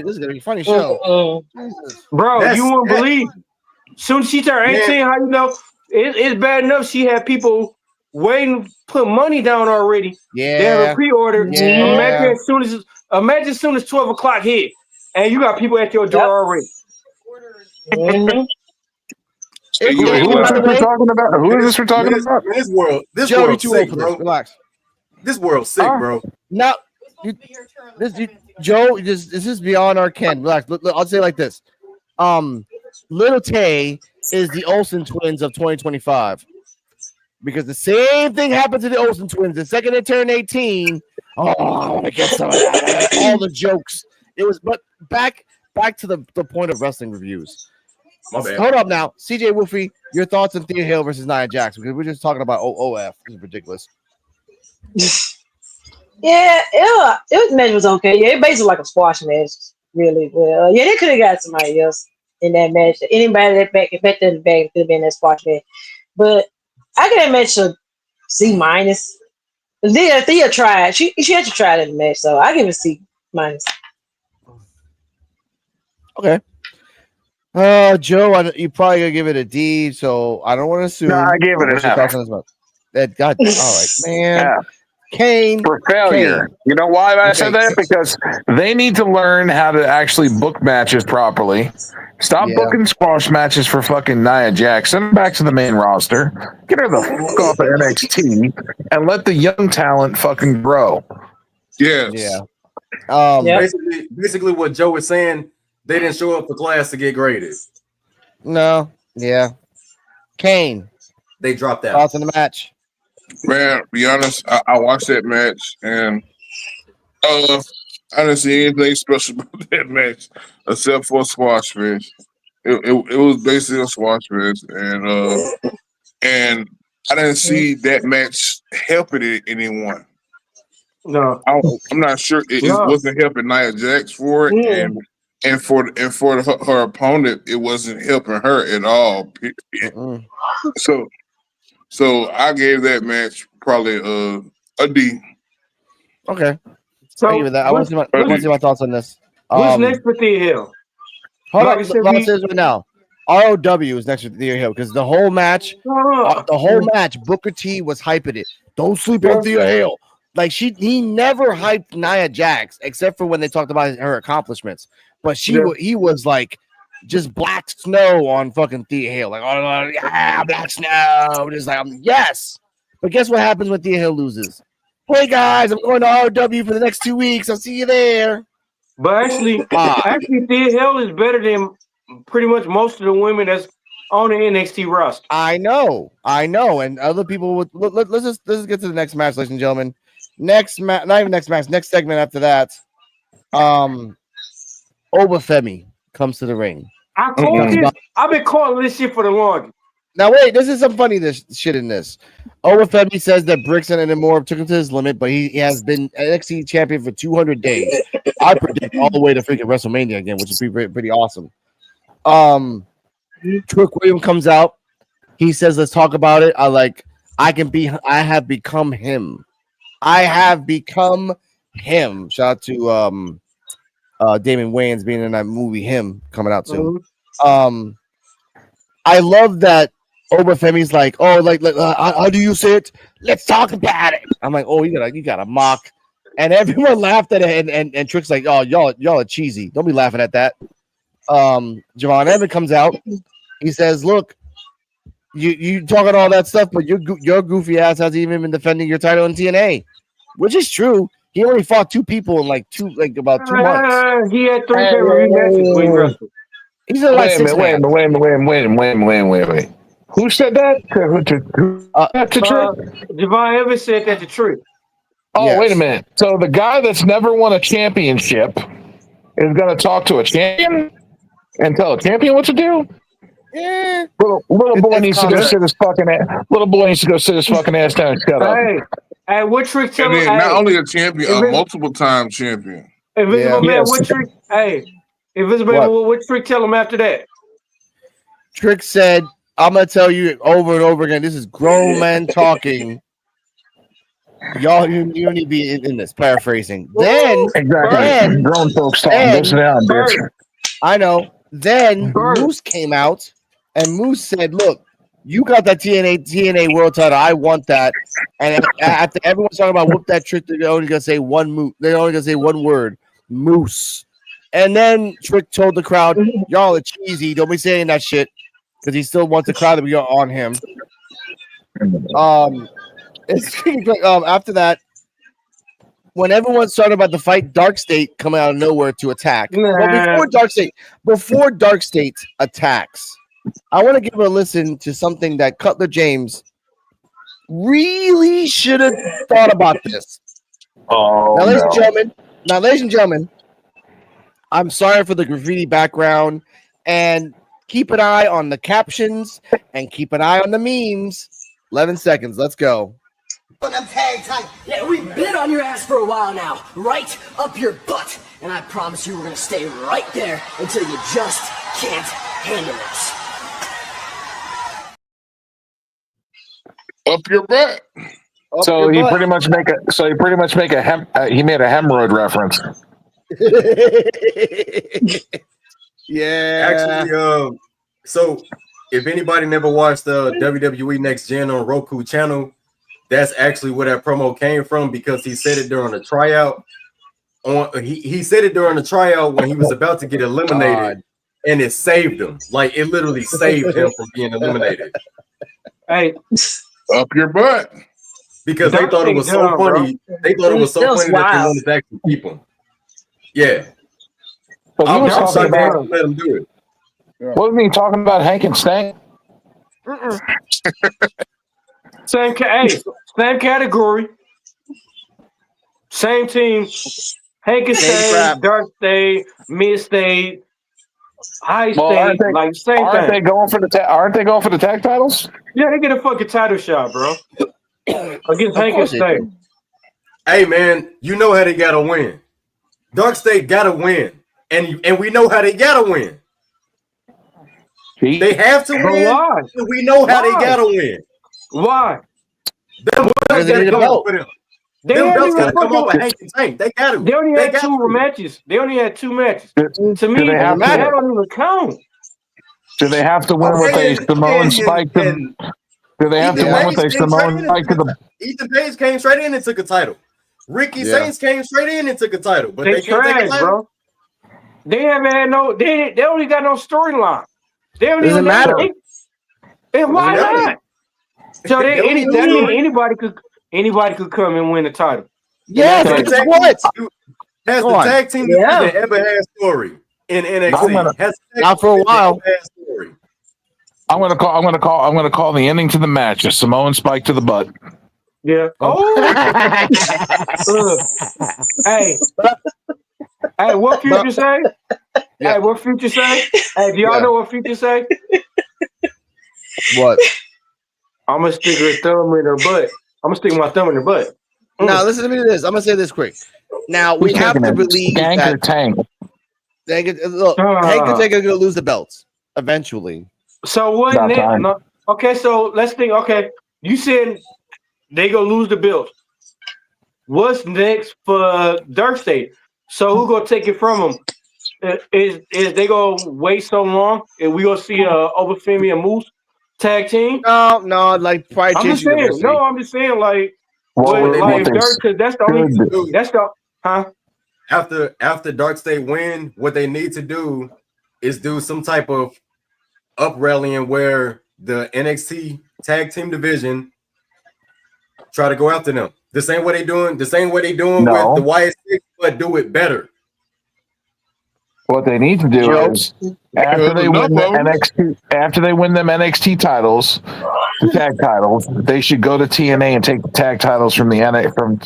This is gonna be a funny show. Bro, you won't believe. Soon as she turned 18, how you know it's bad enough she had people waiting, put money down already. Yeah. They have a pre-order. Yeah. Imagine as soon as 12 o'clock hit, and you got people at your door already. Who is this we're talking about? In this world, sick, bro. Relax. This world's sick, bro. Now, Joe, this is beyond our ken. Relax. I'll say it like this. Lil Tay is the Olsen twins of 2025. Because the same thing happened to the Olsen twins. The second they turned 18, I want to get some of that. All the jokes. It was, but back to the point of wrestling reviews. My bad. Hold up now. CJ Wolfie, your thoughts on Thea Hale versus Nia Jax? Because we're just talking about OF. This is ridiculous. It match was okay. Yeah, it basically like a squash match, really. Well, they could have got somebody else in that match. Anybody that back in the back could have been that squash match. But I give that match a C minus. Thea tried. She had to try it in the match, so I give it a C minus. Okay. Joe, you probably gonna give it a D, so I don't want to assume. No, I gave it an F. God, all right, man. Yeah. Kane for failure. Kane. You know why I said that? Because they need to learn how to actually book matches properly. Stop booking squash matches for fucking Nia Jax. Send her back to the main roster. Get her the fuck off of NXT and let the young talent fucking grow. Yes. Yeah. Basically what Joe was saying, they didn't show up for class to get graded. No. Yeah. Kane. They dropped out. Thoughts in the match. Man, be honest, I watched that match and I didn't see anything special about that match except for a squash match. It was basically a squash match, and I didn't see that match helping anyone. No, I'm not sure it wasn't helping Nia Jax for it, and for her opponent, it wasn't helping her at all. So I gave that match probably a D. Okay. So I give it that. I want to see my thoughts on this. Who's next for Thea Hill? Hold on, let's say this right now. ROW is next to Thea Hill because the whole match, Booker T was hyping it. Don't sleep on Thea Hill. Like he never hyped Nia Jax except for when they talked about her accomplishments. But he was like just black snow on fucking Thea Hill. Like, oh yeah, black snow. Just like yes. But guess what happens when Thea Hill loses? Hey guys, I'm going to ROW for the next 2 weeks. I'll see you there. But actually, Thea Hill is better than pretty much most of the women that's on the NXT roster. I know, and other people would. Let's just get to the next match, ladies and gentlemen. Next match, not even next match. Next segment after that, Obafemi comes to the ring. I've been calling this shit for the longest. Now wait, this is some funny shit in this. Obafemi says that Brixton and Moore took him to his limit, but he has been NXT champion for 200 days. I predict all the way to freaking WrestleMania again, which would be pretty awesome. Trick William comes out. He says, "Let's talk about it." I I have become him. I have become him. Shout out to Damon Wayans being in that movie Him coming out soon. I love that Obafemi's like, oh, how do you say it? Let's talk about it. I'm like, oh, you gotta mock. And everyone laughed at it, and Trick's like, oh, y'all are cheesy. Don't be laughing at that. Javon Evans comes out. He says, look, you talking all that stuff, but your goofy ass hasn't even been defending your title in TNA, which is true. He only fought 2 people in about 2 months. He had 3 pay-per-view matches when he wrestled. He's in like 6 Wait a minute. Who said that? To Trick? Javon Evans said that to Trick. Oh, Yes. Wait a minute. So the guy that's never won a championship is going to talk to a champion and tell a champion what to do? Yeah. Little boy needs to go sit his fucking ass. Little boy needs to go sit his fucking ass down and shut up. Hey, what Trick tell And him? then not only a champion, a multiple-time champion. Invisible Man, Yes. what Trick? Hey, Invisible Man, what Trick tell him after that? Trick said, I'm gonna tell you over and over again, this is grown men talking. Y'all, you need to be in this. Paraphrasing. Then Grown folks talking this now, bitch. I know. Then Moose came out, and Moose said, "Look, you got that TNA World Title. I want that." And after everyone's talking about whoop that Trick, they're only gonna say one moose. They're only gonna say one word, Moose. And then Trick told the crowd, "Y'all are cheesy. Don't be saying that shit," because he still wants the crowd to be on him. After that, when everyone started about the fight, Dark State coming out of nowhere to attack. Well, before Dark State attacks, I want to give a listen to something that Cutler James really should have thought about this. Now, ladies and gentlemen, I'm sorry for the graffiti background, and keep an eye on the captions and keep an eye on the memes. 11 seconds. Let's go. Yeah, we've been on your ass for a while now, right up your butt. And I promise you we're gonna stay right there until you just can't handle it. Up your butt. So he pretty much made a hemorrhoid reference. Yeah. Actually, so if anybody never watched the WWE Next Gen on Roku channel, that's actually where that promo came from, because he said it during the tryout. He said it during the tryout when he was about to get eliminated, and it saved him. Like, it literally saved him from being eliminated. Hey, up your butt. Because they thought it was so funny. They thought it was so funny that they wanted to actually keep him. Yeah. But he was talking about, let him do it. wasn't he talking about Hank and Stank? Same category, same team. Hank and Stank, Dark State, Mid State, High State, like same thing. Aren't they going for the tag titles? Yeah, they get a fucking title shot, bro. Against Hank and Stank. Hey man, you know how they gotta win. Dark State gotta win, and we know how they gotta win. They have to win. Why? We know how they gotta win. Why? Them belts gotta come off for them. Them belts gotta come off of Hank and Tank. They got to. They only had 2 matches. They only had 2 matches. To me, that don't even count. Do they have to win with a Samoan spike? Do they have to win with a Samoan spike to the? Ethan Page came straight in and took a title. Ricky Saints came straight in and took a title, but they can't take a title. Bro. They haven't had no. They only got no storyline. They don't Doesn't even matter. And why not? So that means anybody could come and win the title. Yes, has the tag team division ever had story in NXT? Not for a while. I'm gonna call the ending to the match a Samoan spike to the butt. Yeah. Oh. Hey, what Future say? Yeah. Hey, what Future say? Hey, do y'all know what Future say? What? I'm gonna stick my thumb in her butt. I'm gonna stick my thumb in her butt. Now listen to me to this. I'm gonna say this quick. Now we have to believe that Tank. Hank and Tank are gonna lose the belts eventually. So what? Okay, so let's think. Okay, You said they gonna lose the belt. What's next for Thursday? So who gonna take it from them? Is they gonna wait so long and we gonna see Obafemi and Moose tag team? No, like Pride I'm Chase just saying. University. No, I'm just saying like What like if they Dirk, because that's the only should that's the huh. After Dark State win, what they need to do is do some type of up rallying where the NXT tag team division try to go after them. The same way they doing with the YS6, but do it better. What they need to do Joe? is after they win them NXT titles, the tag titles, they should go to TNA and take the tag titles from the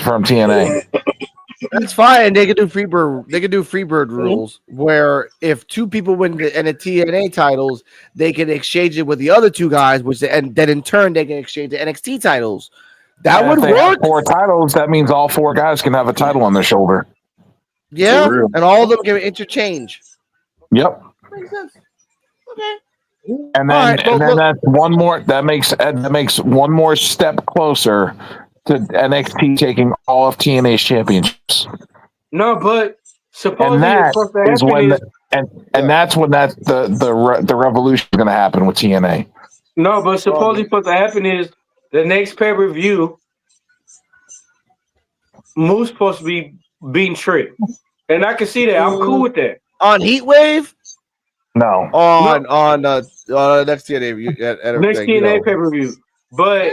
from TNA. That's fine. They could do Freebird rules where if two people win the TNA titles, they can exchange it with the other two guys, and then in turn they can exchange the NXT titles. That would if they work. have 4 titles, that means all 4 guys can have a title on their shoulder. Yeah, and all of them can interchange. Yep. Makes sense. Okay. And then that's one more. That makes one more step closer to NXT taking all of TNA's championships. No, but supposedly And that it's supposed to is happen when is that's when the revolution is going to happen with TNA. no, but supposedly supposed to happen is the next pay-per-view. Moose supposed to be beating Trick, and I can see that. I'm cool with that. On Heatwave? No. On next TNA Next TNA pay-per-view. But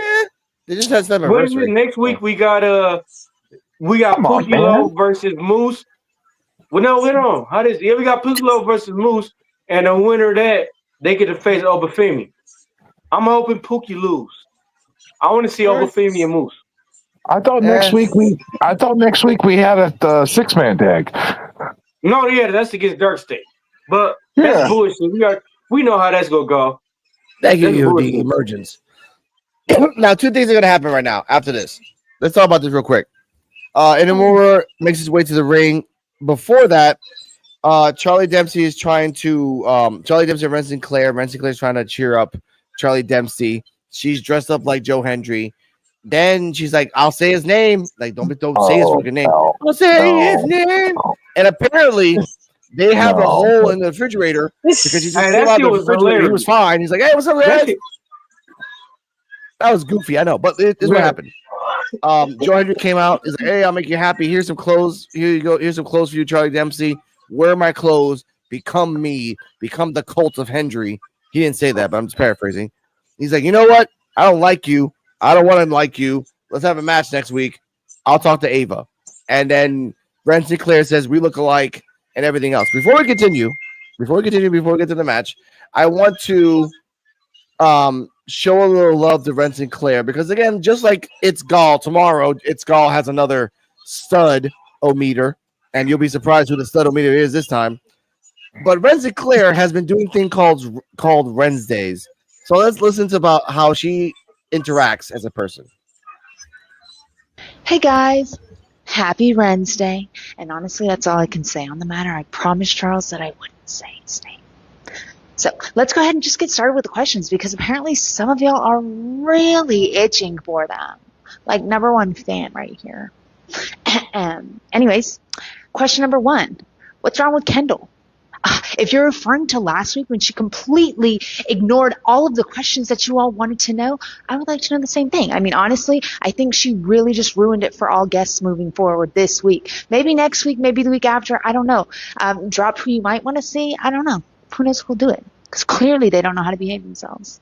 they just had some what is it? Next week we got Pookie Low versus Moose. Well, no, wait on. How does we got Pookie Low versus Moose, and the winner of that they get to face Obafemi. I'm hoping Pookie lose. I want to see Obafemi and Moose. I thought next week we had a 6-man tag. No, yeah, that's against Dark State. But that's bullshit. We know how that's gonna go. Thank you, the emergence. Now, 2 things are gonna happen right now after this. Let's talk about this real quick. And then Moore makes his way to the ring. Before that, Charlie Dempsey is trying to Charlie Dempsey and Ren Sinclair. Ren Sinclair is trying to cheer up Charlie Dempsey. She's dressed up like Joe Hendry. Then she's like, "I'll say his name." Like, don't say his fucking name. I'll say his name. And apparently, they have a hole in the refrigerator because he just came out of the refrigerator. He was fine. He's like, "Hey, what's up, guys?" That was goofy, I know, but this is what happened. Joe Hendry came out. He's like, "Hey, I'll make you happy. Here's some clothes. Here you go. Here's some clothes for you, Charlie Dempsey. Wear my clothes. Become me. Become the cult of Hendry." He didn't say that, but I'm just paraphrasing. He's like, "You know what? I don't like you. I don't want to like you. Let's have a match next week. I'll talk to Ava." And then Ren Sinclair says, "We look alike," and everything else. Before we get to the match, I want to show a little love to Ren Sinclair because, again, just like It's Gall tomorrow, It's Gall has another stud-o-meter, and you'll be surprised who the stud-o-meter is this time. But Ren Sinclair has been doing things called Wednesdays. So let's listen to about how she interacts as a person. Hey guys, happy Wednesday. And honestly, that's all I can say on the matter. I promised Charles that I wouldn't say his name. So let's go ahead and just get started with the questions because apparently some of y'all are really itching for them. Like number 1 fan right here. Anyways, question number 1. What's wrong with Kendall? If you're referring to last week when she completely ignored all of the questions that you all wanted to know, I would like to know the same thing. I mean, honestly, I think she really just ruined it for all guests moving forward this week. Maybe next week, maybe the week after, I don't know. Drop who you might want to see, I don't know. Who knows who'll do it? Because clearly they don't know how to behave themselves.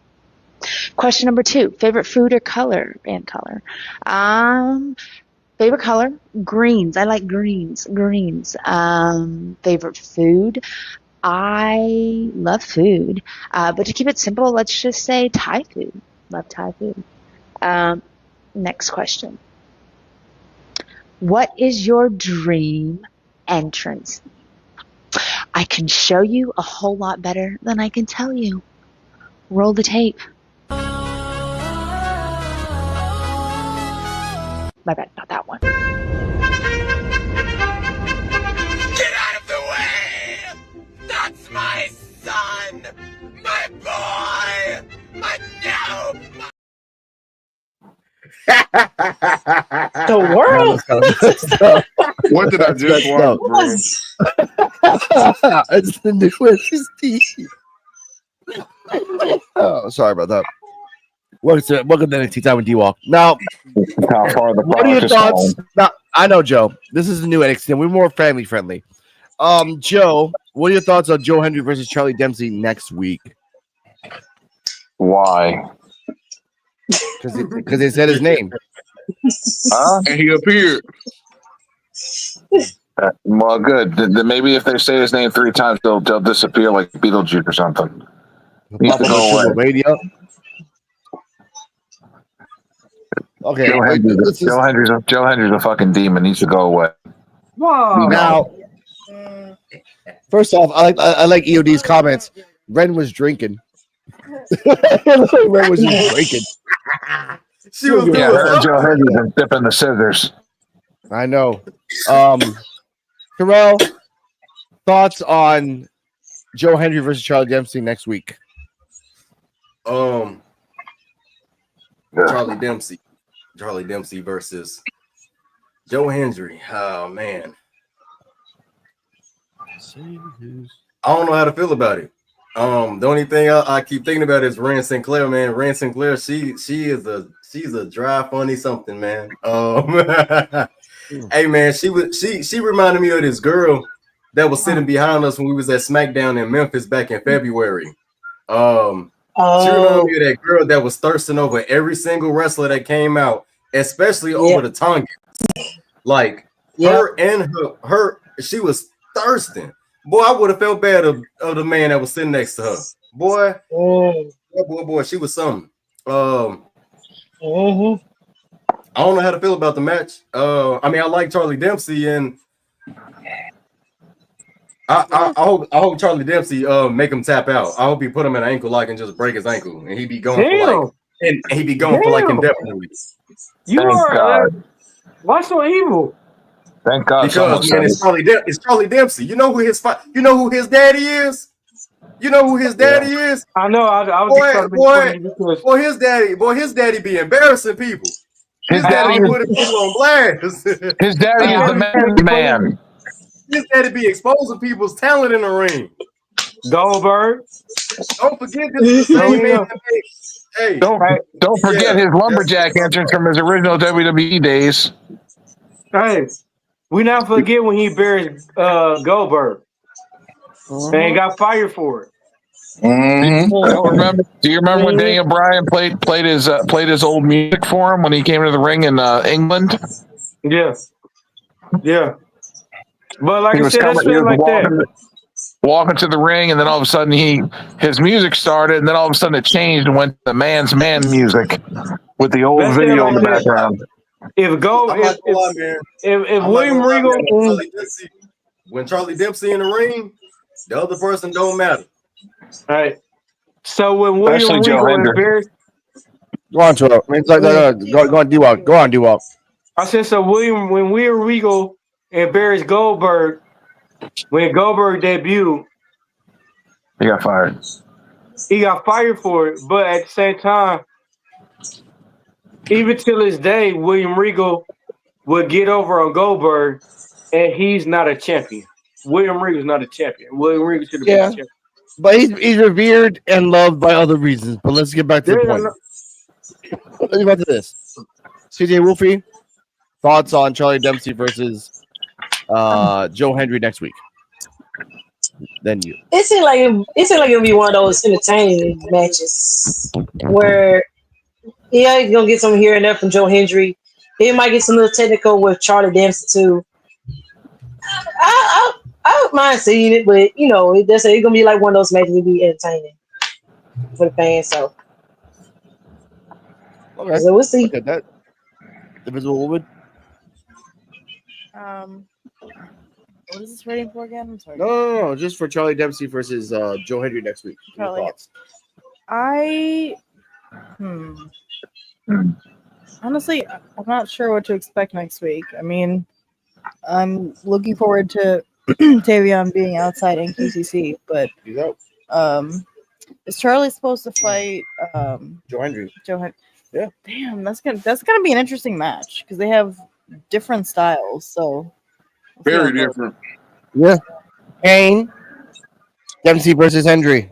Question number 2, favorite food or color? And color. Favorite color, greens. I like greens. Favorite food, I love food. But to keep it simple, let's just say Thai food. Love Thai food. Next question. What is your dream entrance? I can show you a whole lot better than I can tell you. Roll the tape. My bad, not that one. Get out of the way! That's my son! My boy! My no! the world? What did I just watch, bro? It's the new NXT. Oh, sorry about that. Welcome to NXT Time with D-Walk. Now, How far the what are your product is thoughts? falling. Now, I know, Joe. This is the new NXT, and we're more family friendly. Joe, what are your thoughts on Joe Hendry versus Charlie Dempsey next week? Why? Because they said his name. Huh? And he appeared. Well, good. Maybe if they say his name 3 times, they'll disappear like Beetlejuice or something. Needs to go away. Radio. Okay, Joe Hendry's a fucking demon. Needs to go away. Wow. Now, first off, I like EOD's comments. Ren was drinking. Ren was just drinking. She was doing Joe Hendry's been dipping the scissors. I know. Terrell, thoughts on Joe Hendry versus Charlie Dempsey next week? Charlie Dempsey versus Joe Hendry. Oh man, I don't know how to feel about it. The only thing I keep thinking about is Ren Sinclair, man. Ren Sinclair, she's a dry, funny something, man. Hey man, she reminded me of this girl that was sitting behind us when we was at SmackDown in Memphis back in February. She reminded me of that girl that was thirsting over every single wrestler that came out, especially over the Tongans. Like her and her, she was thirsting. Boy, I would have felt bad of the man that was sitting next to her. Boy, boy, she was something. I don't know how to feel about the match. I mean, I like Charlie Dempsey, and I hope Charlie Dempsey make him tap out. I hope he put him in an ankle lock and just break his ankle, and he be going for like indefinitely. You are why so evil? Thank God. Because man, it's Charlie Dempsey. You know who his daddy is? You know who his daddy is? I know. I was boy, his daddy be embarrassing people. His daddy put people on blast. His daddy is the man's man. His daddy be exposing people's talent in the ring. Goldberg. Don't forget this is the same man. Hey, don't forget his lumberjack entrance from his original WWE days. Hey, we not forget when he buried Goldberg and he got fired for it. Do you remember when Daniel Bryan played his old music for him when he came to the ring in England? Yeah. But like I said, that's like that. Walking to the ring, and then all of a sudden his music started, and then all of a sudden it changed and went to man's man music with the old video in the background. If William Regal, when Charlie Dempsey in the ring, the other person don't matter. All right. So when William Regal embarrassed, go on, Terrell. Go on, D-Walk. Go on, D-Walk. I said so. When William Regal embarrassed Goldberg, when Goldberg debuted, he got fired. He got fired for it, but at the same time, even till this day, William Regal would get over on Goldberg, and he's not a champion. William Regal's not a champion. William Regal should have been a champion. But he's revered and loved by other reasons. But let's get back to the point. Let's get back to this. CJ Wolfie, thoughts on Charlie Dempsey versus Joe Hendry next week? Then you. It seemed like it'll be one of those entertaining matches where you're gonna get some here and there from Joe Hendry. It might get some little technical with Charlie Dempsey too. I don't mind seeing it, but it's gonna be like one of those matches to be entertaining for the fans. So, okay, so we'll see. Okay, that Invisible Woman. What is this rating for again? I'm sorry. No, just for Charlie Dempsey versus Joe Hendry next week. Honestly, I'm not sure what to expect next week. I mean, I'm looking forward to Tavion being outside NQCC, but is Charlie supposed to fight Joe Hendry? Joe Hendry. Yeah. Damn, that's gonna be an interesting match because they have different styles. So Very different. Yeah. Kane, Dempsey versus Hendry.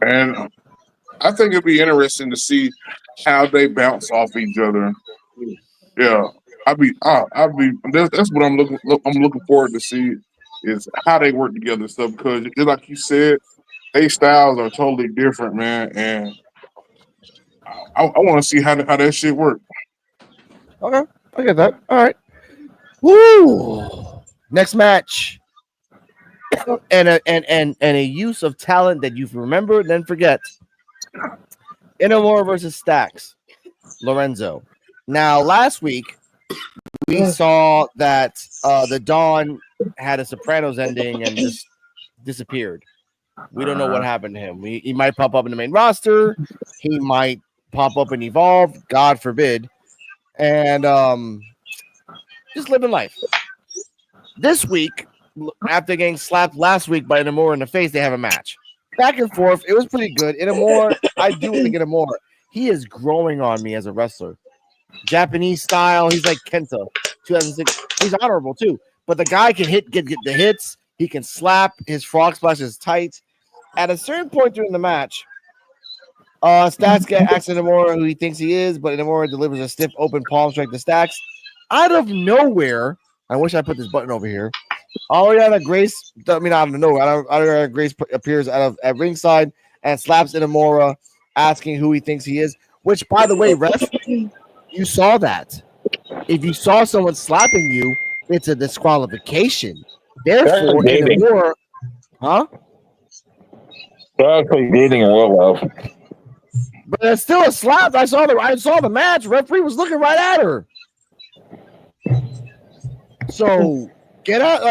And I think it'd be interesting to see how they bounce off each other. Yeah, that's what I'm looking forward to see is how they work together and stuff. Because just like you said, their styles are totally different, man. And I want to see how that shit work. Okay, I get that. All right. Woo! Next match. And a use of talent that you've remembered and then forget. Inamura versus Stacks. Lorenzo. Now, last week we saw that the Dawn had a Sopranos ending and just disappeared. We don't know what happened to him. He might pop up in the main roster. He might pop up and evolve. God forbid. And just living life. This week, after getting slapped last week by Inamura in the face, they have a match. Back and forth. It was pretty good. Inamura, I do want to get Inamura. He is growing on me as a wrestler. Japanese style. He's like Kenta. 2006. He's honorable too. But the guy can get the hits. He can slap. His frog splash is tight. At a certain point during the match, Stacks asks Inamura who he thinks he is, but Inamura delivers a stiff open palm strike to Stacks. Out of nowhere, I wish I put this button over here. Ariana Grace, Ariana Grace appears at ringside and slaps Inamura, asking who he thinks he is. Which, by the way, ref, you saw that. If you saw someone slapping you, it's a disqualification. Therefore, Inamura, huh? They're actually dating a love. But it's still a slap. I saw the match. Referee was looking right at her. So get out,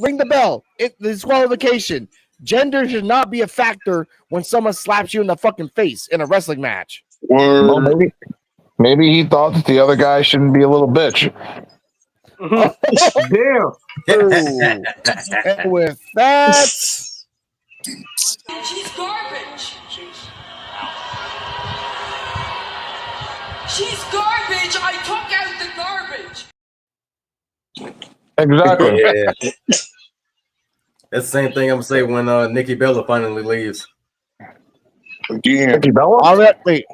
ring the bell. The disqualification. Gender should not be a factor when someone slaps you in the fucking face in a wrestling match. Well, maybe he thought that the other guy shouldn't be a little bitch. Damn. And with that, She's garbage. She's garbage. I took out the garbage. Exactly. Yeah. That's the same thing I'm gonna say when Nikki Bella finally leaves. Again. Nikki Bella? all right, wait,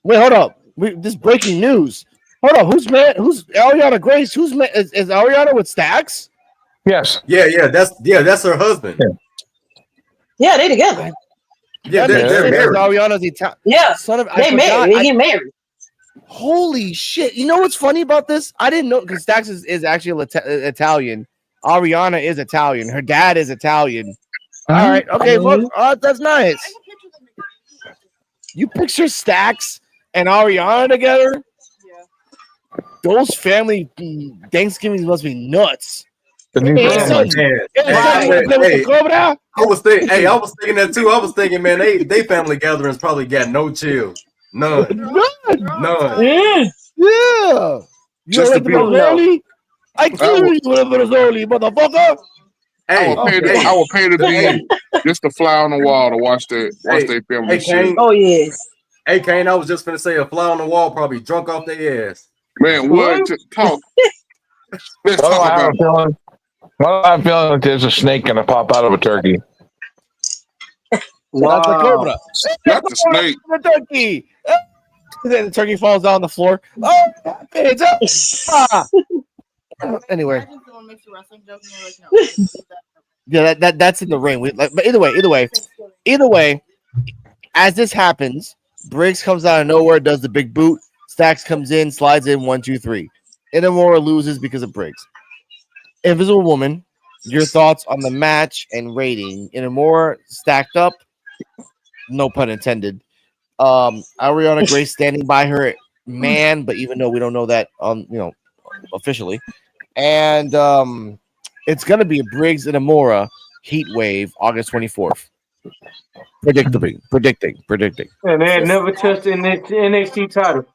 hold up. This breaking news. Hold up, who's Ariana Grace? Who's is Ariana with Stacks? Yes. Yeah, that's her husband. Yeah, they together. Yeah, they're married. Ariana's Italian. Yeah, Son of, they married. They get married. Holy shit! You know what's funny about this? I didn't know because Stacks is actually Italian. Ariana is Italian. Her dad is Italian. All right, okay, well, that's nice. You picture Stacks and Ariana together? Yeah. Those family Thanksgivings must be nuts. I was thinking that too. I was thinking, man, they family gatherings probably got no chill. None. Yeah. You Just like to be early? I kill you a little early, motherfucker. I will pay to be just to fly on the wall to watch their family shit. Oh yes. Hey Kane, I was just gonna say a fly on the wall probably drunk off their ass. Man, what? Talk. Let's talk about it. I'm feeling like there's a snake gonna pop out of a turkey. Wow. That's the cobra. Not the snake. The turkey. Then the turkey falls down on the floor. Oh, it's up. Anyway. Yeah, that's in the ring. But either way, as this happens, Briggs comes out of nowhere, does the big boot. Stacks comes in, slides in 1, 2, 3. Inamura loses because of Briggs. Invisible Woman, your thoughts on the match and rating? Inamura stacked up, no pun intended. Ariana Grace standing by her man, but even though we don't know that officially, and it's gonna be a Briggs and Inamura heat wave August 24th. Predicting. And they had never touched the NXT title.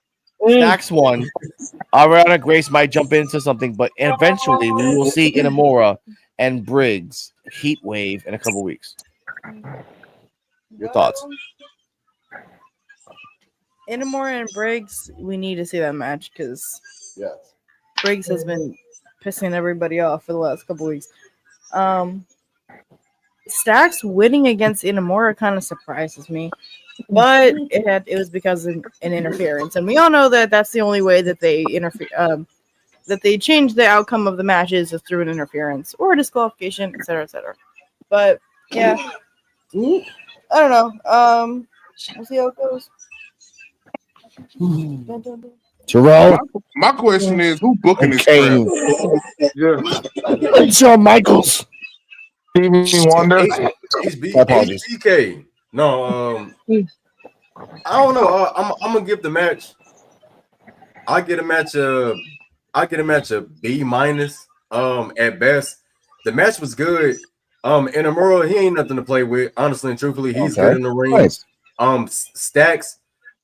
Stacks won. Ariana Grace might jump into something, but eventually we will see Inamura and Briggs heat wave in a couple weeks. Your thoughts? Inamura and Briggs, we need to see that match because Yes. Briggs has been pissing everybody off for the last couple weeks. Stacks winning against Inamura kind of surprises me, but it was because of an interference, and we all know that that's the only way that they interfere. That they change the outcome of the matches is through an interference or a disqualification, etc., etc. But yeah, I don't know. We'll see how it goes. Terrell. My question is, who booking this Kane. Yeah. Shawn Michaels. Stevie Wonder. HBK. No, I don't know. I'm gonna give the match. I get a match of B minus. At best, the match was good. Inamura, he ain't nothing to play with. Honestly and truthfully, he's good in the ring. Nice.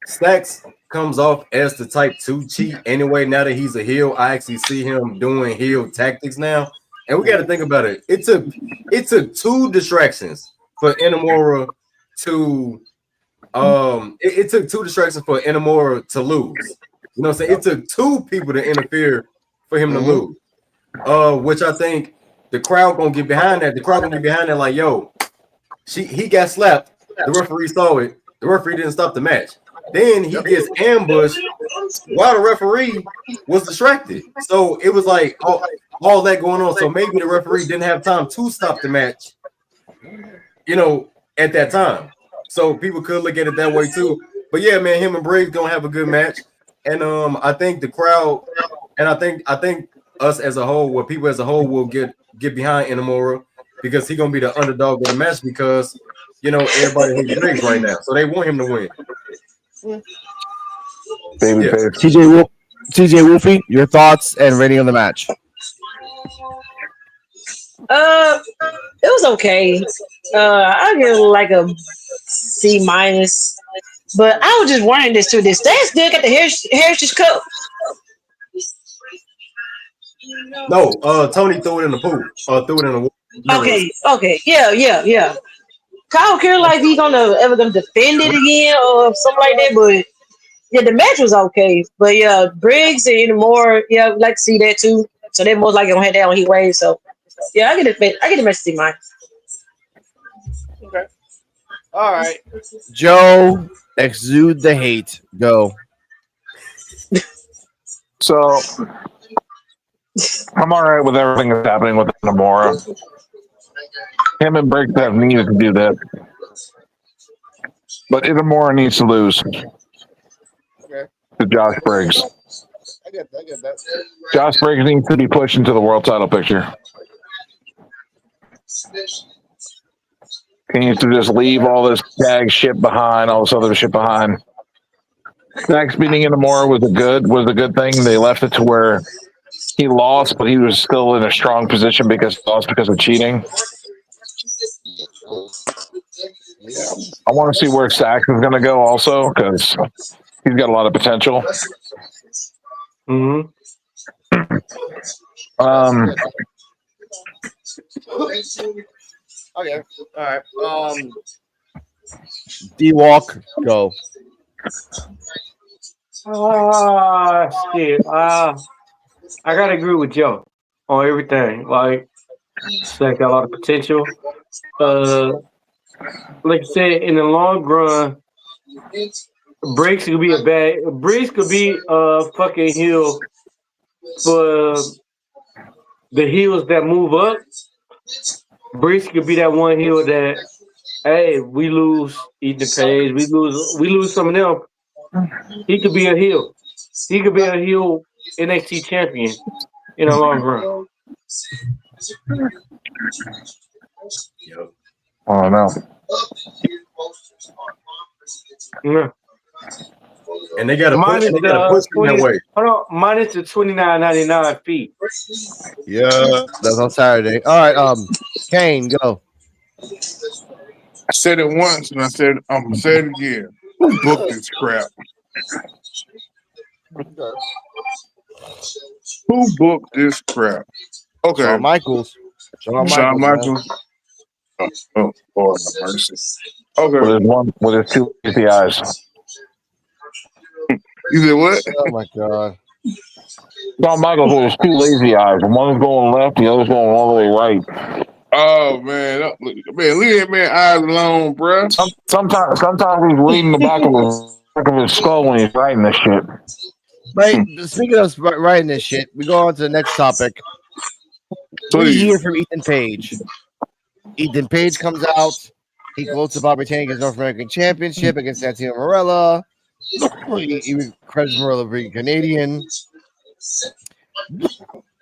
Stacks comes off as the type 2 cheat anyway. Now that he's a heel, I actually see him doing heel tactics now. And we got to think about it. It took 2 distractions for Inamura to it took 2 distractions for Inamura to lose. You know what I'm saying? It took 2 people to interfere for him to lose. Which I think the crowd gonna get behind that. The crowd gonna get behind that, like, yo, he got slapped. The referee saw it. The referee didn't stop the match. Then he gets ambushed while the referee was distracted. So it was like all that going on. So maybe the referee didn't have time to stop the match, at that time. So people could look at it that way too. But yeah, man, him and Briggs gonna have a good match. And I think the crowd, and I think us as a whole, people as a whole will get behind Inamura because he's gonna be the underdog of the match because everybody hates Briggs right now. So they want him to win. TJ Wolfie, your thoughts and rating on the match? It was okay. I'll give it like a C minus. But I was just wondering this too. Did Stan still get the Heritage Cup? No, Tony threw it in the pool. Threw it in the Okay. Yeah. I don't care like he ever gonna defend it again or something like that, but yeah, the match was okay. But yeah, Briggs and Inamura, yeah, I'd like to see that too. So they're most likely gonna head down Heat Wave. So yeah, I get the match C minus. Okay. All right. Joe, exude the hate. Go. So I'm all right with everything that's happening with Inamura. Him and Briggs have needed to do that. But Inamura needs to lose to Josh Briggs. I get that. Josh Briggs needs to be pushed into the world title picture. He needs to just leave all this tag shit behind, all this other shit behind. Stacks beating Inamura was a good thing. They left it to where he lost, but he was still in a strong position because he lost because of cheating. I want to see where Stacks is going to go also because he's got a lot of potential. Mm-hmm. Okay. All right. D-Walk, go. Shit. I gotta agree with Joe on everything. Like, Stack got a lot of potential. Like you said, in the long run, Briggs could be a fucking heel for the heels that move up. Briggs could be that one heel that, hey, we lose Ethan Page, we lose some of them. He could be a heel. He could be a heel NXT champion in the long run. Oh no. Yeah. And they got to push him that way. Hold on, minus the $29.99 fee. Yeah, that's on Saturday. All right, Kane, go. I said it once, and I'm gonna say it again. Who booked this crap? Who booked this crap? Okay, Shawn Michaels. Shawn Michaels. Oh, Lord have mercy. Okay, With his two lazy eyes. You said what? Oh my god. Shawn Michaels was two lazy eyes. One's going left, the other's going all the way right. Oh man, leave that man eyes alone, bruh. Sometimes he's reading the back of his skull when he's writing this shit. Right. Speaking of writing this shit, we go on to the next topic. We Please. hear from Ethan Page. Ethan Page comes out. He gloats about retaining his North American Championship against Santino Marella. He credits Marella being Canadian.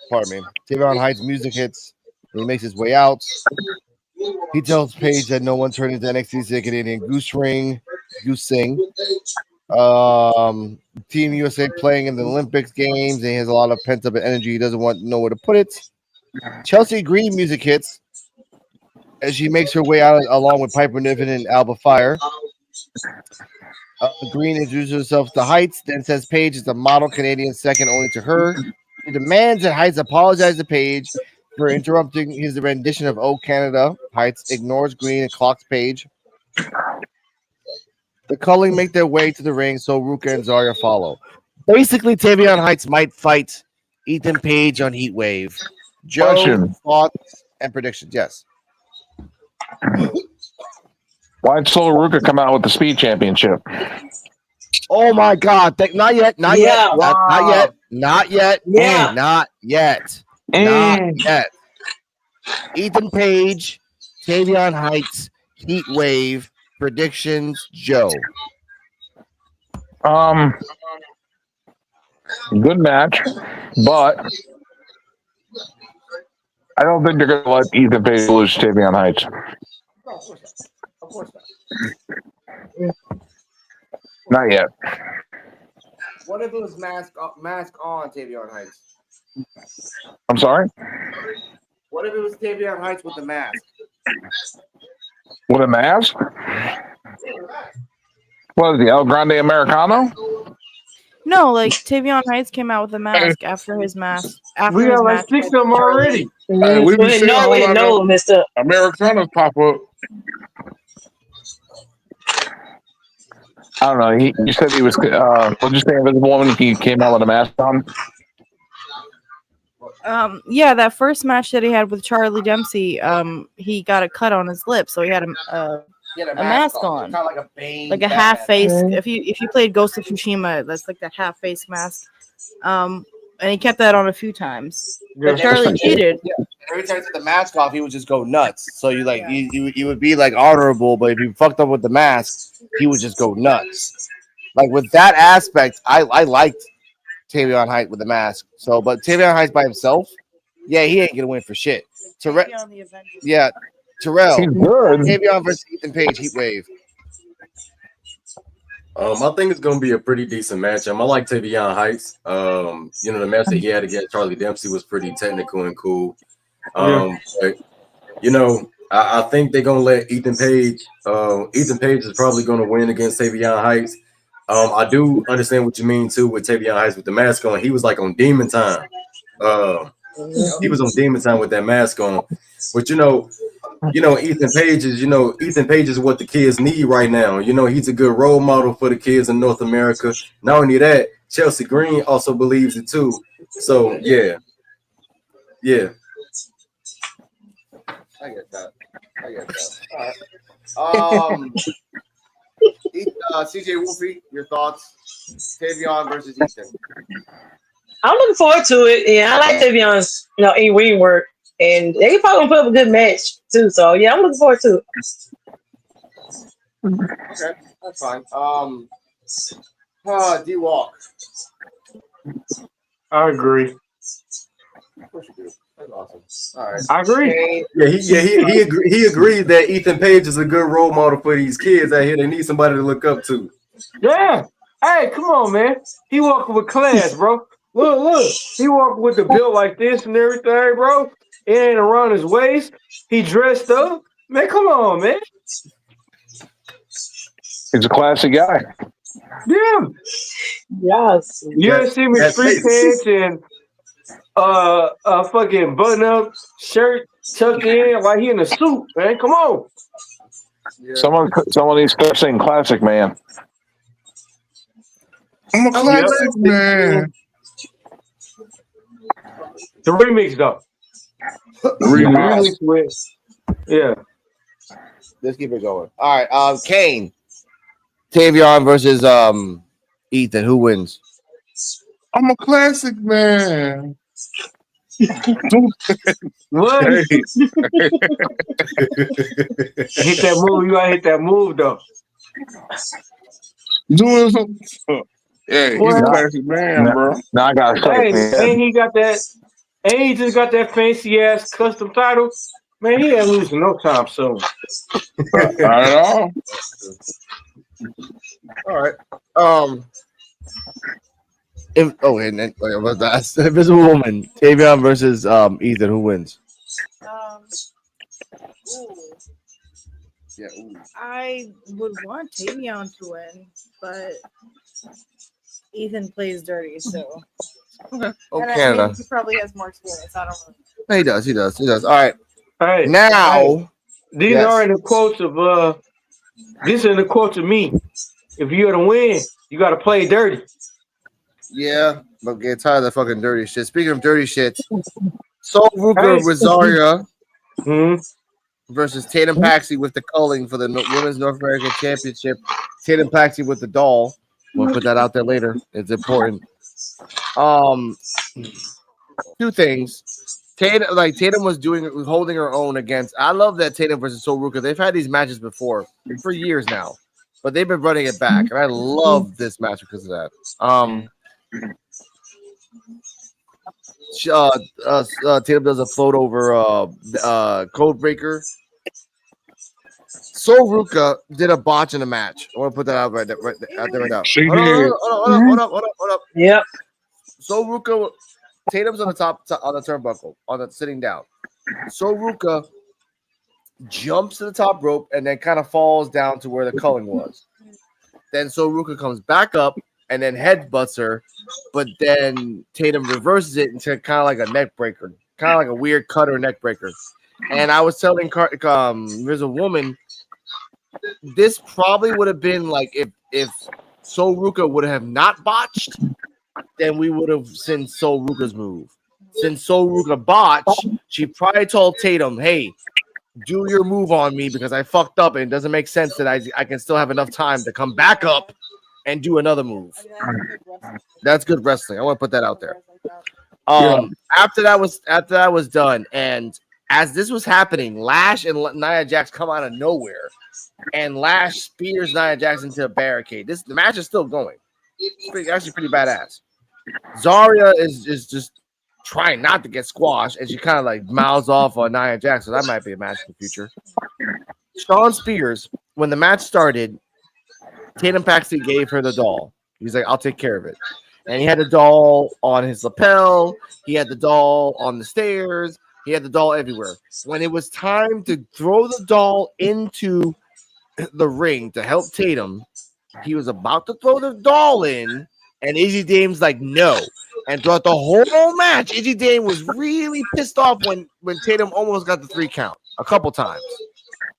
Pardon me. Tavion Hyde's music hits. He makes his way out. He tells Page that no one turned into NXT's Canadian goose sing. Team USA playing in the Olympics games, and he has a lot of pent up energy. He doesn't want to know where to put it. Chelsea Green music hits as she makes her way out along with Piper Niven and Alba Fire. Green introduces herself to Heights, then says Page is a model Canadian second only to her. He demands that Heights apologize to Page for interrupting his rendition of "Oh Canada." Heights ignores Green and clocks Page. The Culling make their way to the ring, so Ruka and Zarya follow. Basically, Tavion Heights might fight Ethan Page on Heatwave. Joe, Question. thoughts and predictions? Yes. Why'd Solo Ruka come out with the Speed Championship? Oh my God! Not yet. Not Yeah, yet. wow. Not yet. Not yet. Yeah. Not yet. Not yet. Ethan Page, Tavion Heights, Heatwave predictions. Joe. Good match, but I don't think they're going to let Ethan Page lose to Tavion Heights. Of course not. Not yet. What if it was mask on Tavion Heights? I'm sorry? What if it was Tavion Heights with the mask? With a mask? What is the El Grande Americano? No, like Tavion Heights came out with a mask after his mask. After We his got like match 6 with of them Charlie. already. We be seeing a whole lot No, of Mister. Americanos pop up. I don't know. You said he was. What'd you say? Invisible Woman. He came out with a mask on. Yeah, that first match that he had with Charlie Dempsey, he got a cut on his lip, so he had a mask on. Kind of like a Bane, like a half face. If you played Ghost of Tsushima, that's like that half face mask. And he kept that on a few times. But Charlie cheated. Yeah. Every time he took the mask off, he would just go nuts. So you like you would be like honorable, but if you fucked up with the mask, he would just go nuts. Like with that aspect, I liked Tavion Heights with the mask. So, but Tavion Heights by himself, yeah, he ain't gonna win for shit. Terrell, yeah, Terrell, He's good. Tavion versus Ethan Page, Heatwave. I think it's gonna be a pretty decent match. I like Tavion Heights. The match that he had against Charlie Dempsey was pretty technical and cool. But I think they're gonna let Ethan Page. Ethan Page is probably gonna win against Tavion Heights. I do understand what you mean too with Tavion Heights with the mask on. He was like on Demon Time. He was on Demon Time with that mask on. But Ethan Page is what the kids need right now. He's a good role model for the kids in North America. Not only that, Chelsea Green also believes it too. So yeah. I get that. All right. CJ Wolfie, your thoughts? Tavion versus Ethan. I'm looking forward to it. Yeah, I like Tavion's, in-ring work, and they probably put up a good match too. So yeah, I'm looking forward to it. Okay, that's fine. D-Walk. I agree. Of course you do. That's awesome. All right. I agree. He agreed that Ethan Page is a good role model for these kids out here. They need somebody to look up to. Yeah. Hey, come on, man. He walking with class, bro. Look. He walking with the build like this and everything, bro. It ain't around his waist. He dressed up. Man, come on, man. He's a classy guy. Yeah. Yes. You ever see me street pants and a fucking button-up shirt tucked in like he in a suit, man? Come on. Yeah. Someone needs to start saying classic, man. I'm a classic man. The remix though. The The remix. remix with yeah. Let's keep it going. All right, Kane, Tavion versus Ethan. Who wins? I'm a classic man. What? Hey. Hit that move. You gotta hit that move though. Doing something. Yeah, he's a What? classic man, bro. Now I gotta say, Hey, ain't he got that? Ain't he just got that fancy ass custom title? Man, he ain't losing no time soon. Not at all. All right. And then what's that? Invisible Woman, Tavion versus Ethan. Who wins? Yeah. I would want Tavion to win, but Ethan plays dirty, so. Okay. Oh, And Canada. he probably has more experience. I don't know. He does. He does. All right. Hey, Now, these are in the quotes of These are in the quotes of me. If you're to win, you got to play dirty. Yeah, but get tired of that fucking dirty shit. Speaking of dirty shit, Sol Ruka Rosaria versus Tatum Paxi with the culling for the Women's North American Championship. Tatum Paxi with the doll. We'll put that out there later. It's important. Two things. Tatum was holding her own against. I love that Tatum versus Sol Ruka. They've had these matches before for years now, but they've been running it back, and I love this match because of that. Tatum does a float over Code Breaker. Sol Ruka did a botch in the match. I want to put that out right now. Hold up. Yep. Sol Ruka, Tatum's on the top on the turnbuckle, sitting down. Sol Ruka jumps to the top rope and then kind of falls down to where the culling was. Then Sol Ruka comes back up and then headbutts her, but then Tatum reverses it into kind of like a neck breaker, kind of like a weird cutter neck breaker. And I was telling there's a woman, this probably would have been like if Sol Ruka would have not botched, then we would have seen Sol Ruka's move. Since Sol Ruka botched, she probably told Tatum, hey, do your move on me because I fucked up and it doesn't make sense that I can still have enough time to come back up and do another move. That's good wrestling. I want to put that out there. After that was done, and as this was happening, Lash and Nia Jax come out of nowhere, and Lash spears Nia Jax into a barricade. The match is still going. It's actually pretty badass. Zarya is just trying not to get squashed, and she kind of like mouths off on Nia Jax, so that might be a match in the future. Shawn Spears, when the match started, Tatum Paxi gave her the doll. He's like, I'll take care of it. And he had the doll on his lapel. He had the doll on the stairs. He had the doll everywhere. When it was time to throw the doll into the ring to help Tatum, he was about to throw the doll in, and Izzy Dame's like, no. And throughout the whole match, Izzy Dame was really pissed off when Tatum almost got the 3 count a couple times.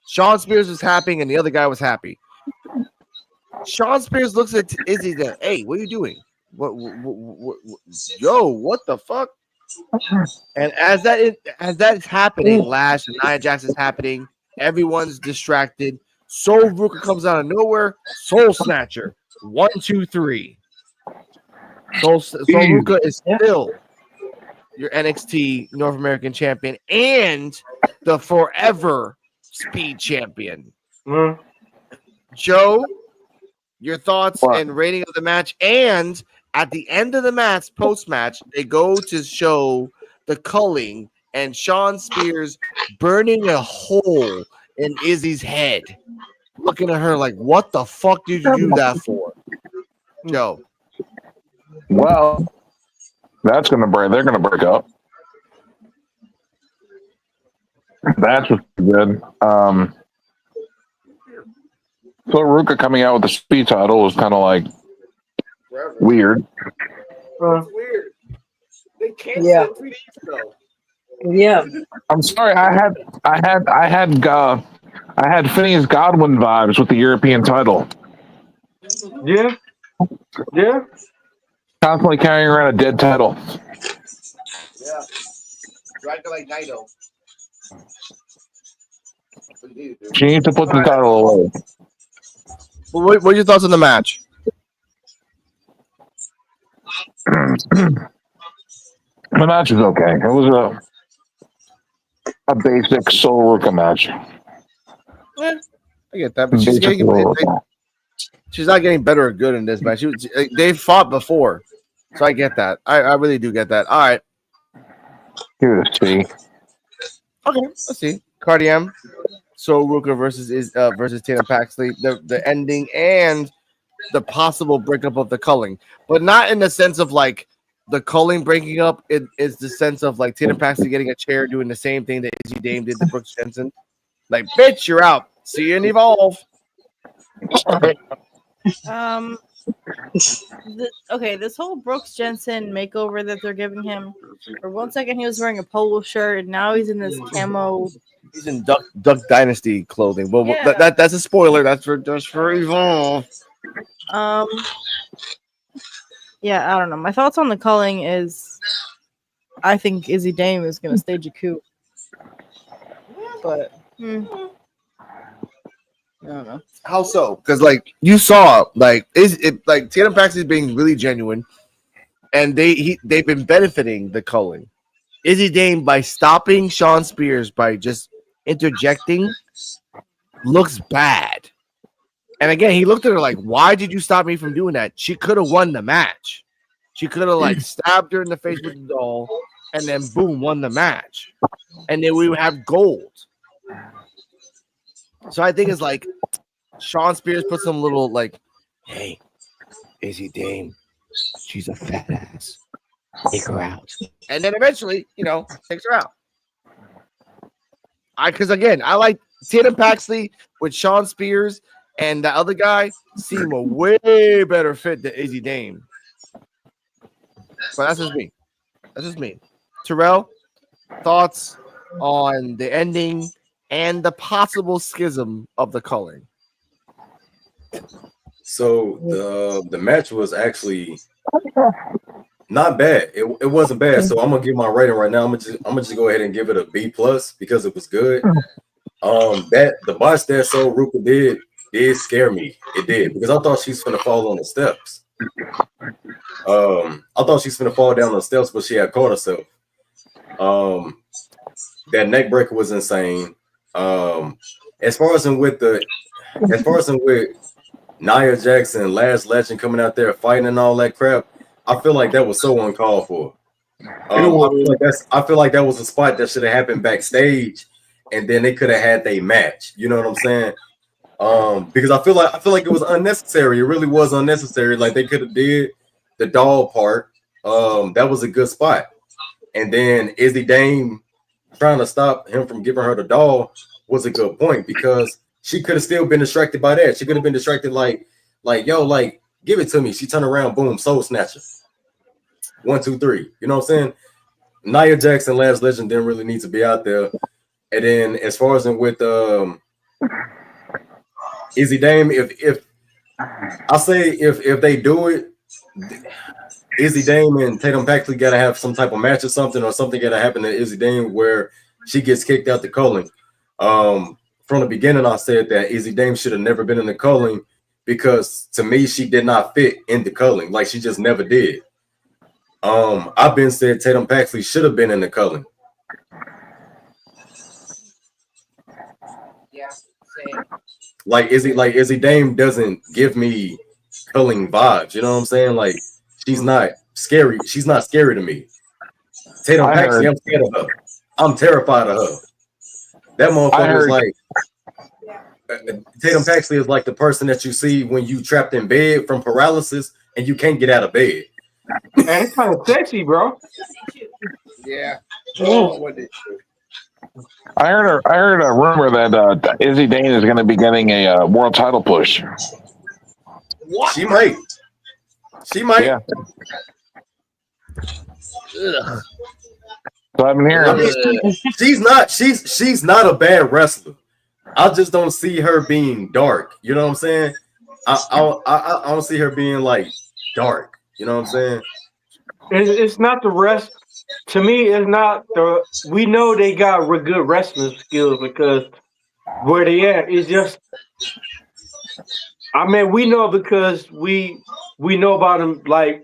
Shawn Spears was happy, and the other guy was happy. Shawn Spears looks at Izzy there. Hey, what are you doing? What the fuck? And as that is happening, Lash and Nia Jax is happening. Everyone's distracted. Sol Ruka comes out of nowhere. Soul Snatcher. 1, 2, 3. Sol Ruka is still your NXT North American champion and the forever speed champion. Joe, your thoughts and rating of the match. And at the end of the match, post-match, they go to show the culling and Shawn Spears burning a hole in Izzy's head. Looking at her like, what the fuck did you do that for? Joe. Well, that's gonna break. They're gonna break up. That's good. So Ruka coming out with the speed title was kind of like weird. Weird. They canceled it 3 days ago. Yeah. I'm sorry. I had Phineas Godwin vibes with the European title. Yeah. Yeah. Constantly carrying around a dead title. Yeah. Drag it like Naito. She needs to put the title away. Well, what are your thoughts on the match? The match is okay. It was a basic Soul Ruka match. I get that, but she's not getting better or good in this match. They've fought before, so I get that. I really do get that. All right. Here's see. Okay, let's see. Cardi M, Soul Ruka versus Tatum Paxley. The ending and the possible breakup of the culling, but not in the sense of like the culling breaking up. It is the sense of like Tatum Paxley getting a chair, doing the same thing that Izzy Dame did to Brooks Jensen. Like, bitch, you're out. See you in Evolve. This whole Brooks Jensen makeover that they're giving him. For 1 second, he was wearing a polo shirt, and now he's in this camo. He's in Duck Dynasty clothing. Well, Yeah. that's a spoiler. That's for Evolve. Yeah, I don't know. My thoughts on the culling is, I think Izzy Dame is gonna stage a coup, but I don't know. How so? Because like you saw, like Tatum Paxley is being really genuine, and they've been benefiting the culling. Izzy Dame by stopping Sean Spears by just interjecting looks bad. And again, he looked at her like, "Why did you stop me from doing that?" She could have won the match. She could have like stabbed her in the face with the doll, and then boom, won the match, and then we would have gold. So I think it's like Sean Spears put some little like, "Hey, Izzy Dame, she's a fat ass. Take her out," and then eventually, takes her out. Because again, I like Tatum Paxley with Sean Spears. And the other guy seemed a way better fit than Izzy Dame. But that's just me. Terrell, thoughts on the ending and the possible schism of the culling? So the match was actually not bad. It wasn't bad. So I'm gonna give my rating right now. I'm gonna just go ahead and give it a B+ because it was good. That the botch that Soul Ruka did scare me. It did, because I thought she's gonna fall on the steps. I thought she's gonna fall down the steps, but she had caught herself. That neck breaker was insane. As far as with Nia Jackson, Last Legend coming out there fighting and all that crap, I feel like that was so uncalled for. I feel like that was a spot that should have happened backstage, and then they could have had their match. You know what I'm saying? Because I feel like it was unnecessary. It really was unnecessary. Like they could have did the doll part. That was a good spot. And then Izzy Dame trying to stop him from giving her the doll was a good point, because she could have still been distracted by that. She could have been distracted like yo, like give it to me. She turned around, boom, soul snatcher. 1, 2, 3. You know what I'm saying? Nia Jackson, Last Legend didn't really need to be out there. And then as far as with Izzy Dame, if they do it, Izzy Dame and Tatum Paxley gotta have some type of match or something gotta happen to Izzy Dame where she gets kicked out the culling. From the beginning, I said that Izzy Dame should have never been in the culling, because to me, she did not fit in the culling. Like, she just never did. I've been said Tatum Paxley should have been in the culling. Yeah, same. Like Izzy Dame doesn't give me culling vibes. You know what I'm saying? Like, she's not scary. She's not scary to me. Tatum Paxley, I'm scared of her. I'm terrified of her. That motherfucker is like, Tatum Paxley is like the person that you see when you trapped in bed from paralysis and you can't get out of bed. Man, it's kind of sexy, bro. Yeah. I heard a rumor that Izzy Dane is going to be getting a world title push. What? She might. Yeah. Ugh. So I've been hearing. She's not a bad wrestler. I just don't see her being dark. You know what I'm saying? I don't see her being like dark. You know what I'm saying? It's not the rest. To me, it's not the. We know they got good wrestling skills because where they at. It's just. I mean, we know because we know about them like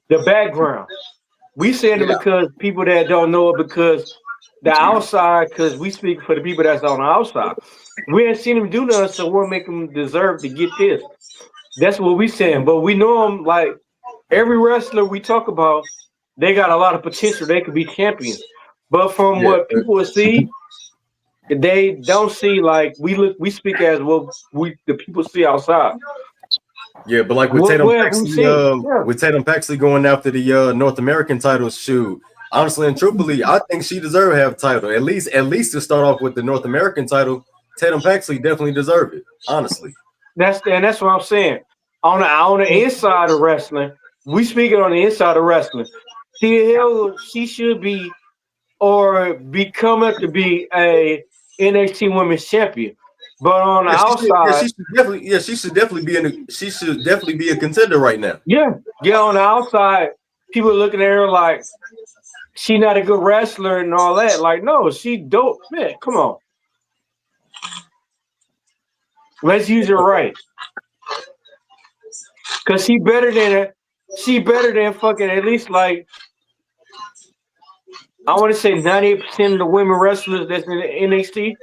the background. We saying it Yeah. because people that don't know it because the outside. Because we speak for the people that's on the outside. We ain't seen them do nothing, so we'll make them deserve to get this. That's what we saying. But we know them like every wrestler we talk about. They got a lot of potential. They could be champions. But from Yeah. what people see, they don't see like we speak as what the people see outside. Yeah, but like What we see. Yeah. With Tatum Paxley going after the North American title, shoot. Honestly and truthfully, I think she deserves to have a title. At least to start off with the North American title, Tatum Paxley definitely deserve it. Honestly. That's what I'm saying. On the inside of wrestling, we speaking on the inside of wrestling. She should be or become up to be a NXT Women's Champion. But on the outside, she should definitely be a contender right now. yeah, on the outside, people looking at her like she not a good wrestler and all that. Like, no, she dope, man. Come on, let's use it right. Cause she better than fucking at least like I want to say 98% of the women wrestlers that's in the NXT.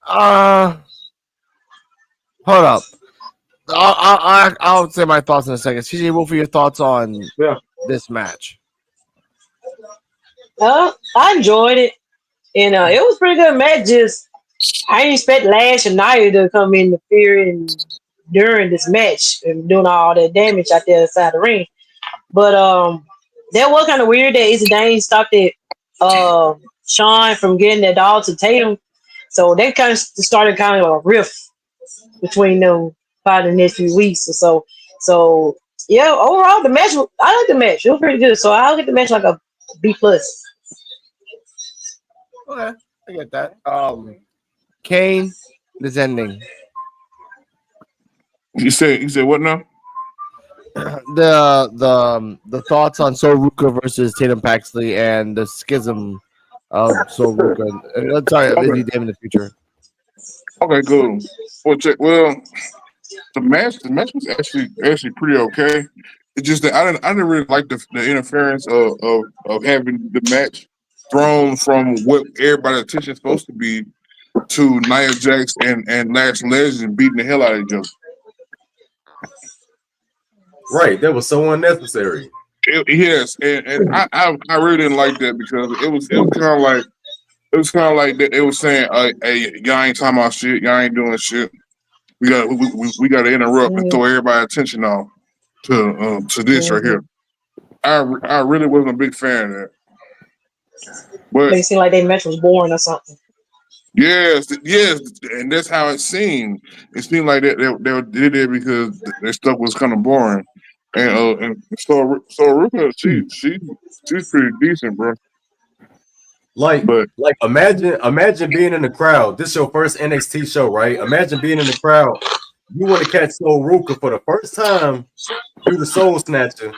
Hold up. I'll say my thoughts in a second. CJ Wolf, your thoughts on this match? I enjoyed it, and it was a pretty good match. Just I didn't expect Lash and Nia to come interfering during this match and doing all that damage out there inside the ring. But that was kind of weird that Izzy Dane stopped it. Sean from getting that dog to Tatum, so that kind of started kind of a rift between them by the next few weeks or so. So yeah, overall the match, I like the match. It was pretty good. So I'll get the match like a B plus. Okay, I get that. Kane, this ending. You said what now? The thoughts on Sol Ruka versus Tatum Paxley and the schism of Sol Ruka. Sorry, Izzy Dame in the future. Okay, good. Well, the match was actually pretty okay. It's just that I didn't really like the interference of having the match thrown from what everybody's attention is supposed to be to Nia Jax and Lash Legend beating the hell out of each other. Right, that was so unnecessary. Yes, and I really didn't like that because it was kind of like that they were saying, "Hey, y'all ain't talking about shit. Y'all ain't doing shit. We got to interrupt and throw everybody's attention off to this right here." I really wasn't a big fan of that. But They seemed like their match was boring or something. yes, and that's how it seemed. It seemed like they did it because their stuff was kind of boring. And so Ruka, she's pretty decent, bro. Like imagine being in the crowd. This is your first NXT show, right? Imagine being in the crowd. You want to catch Sol Ruka for the first time through the Soul Snatcher,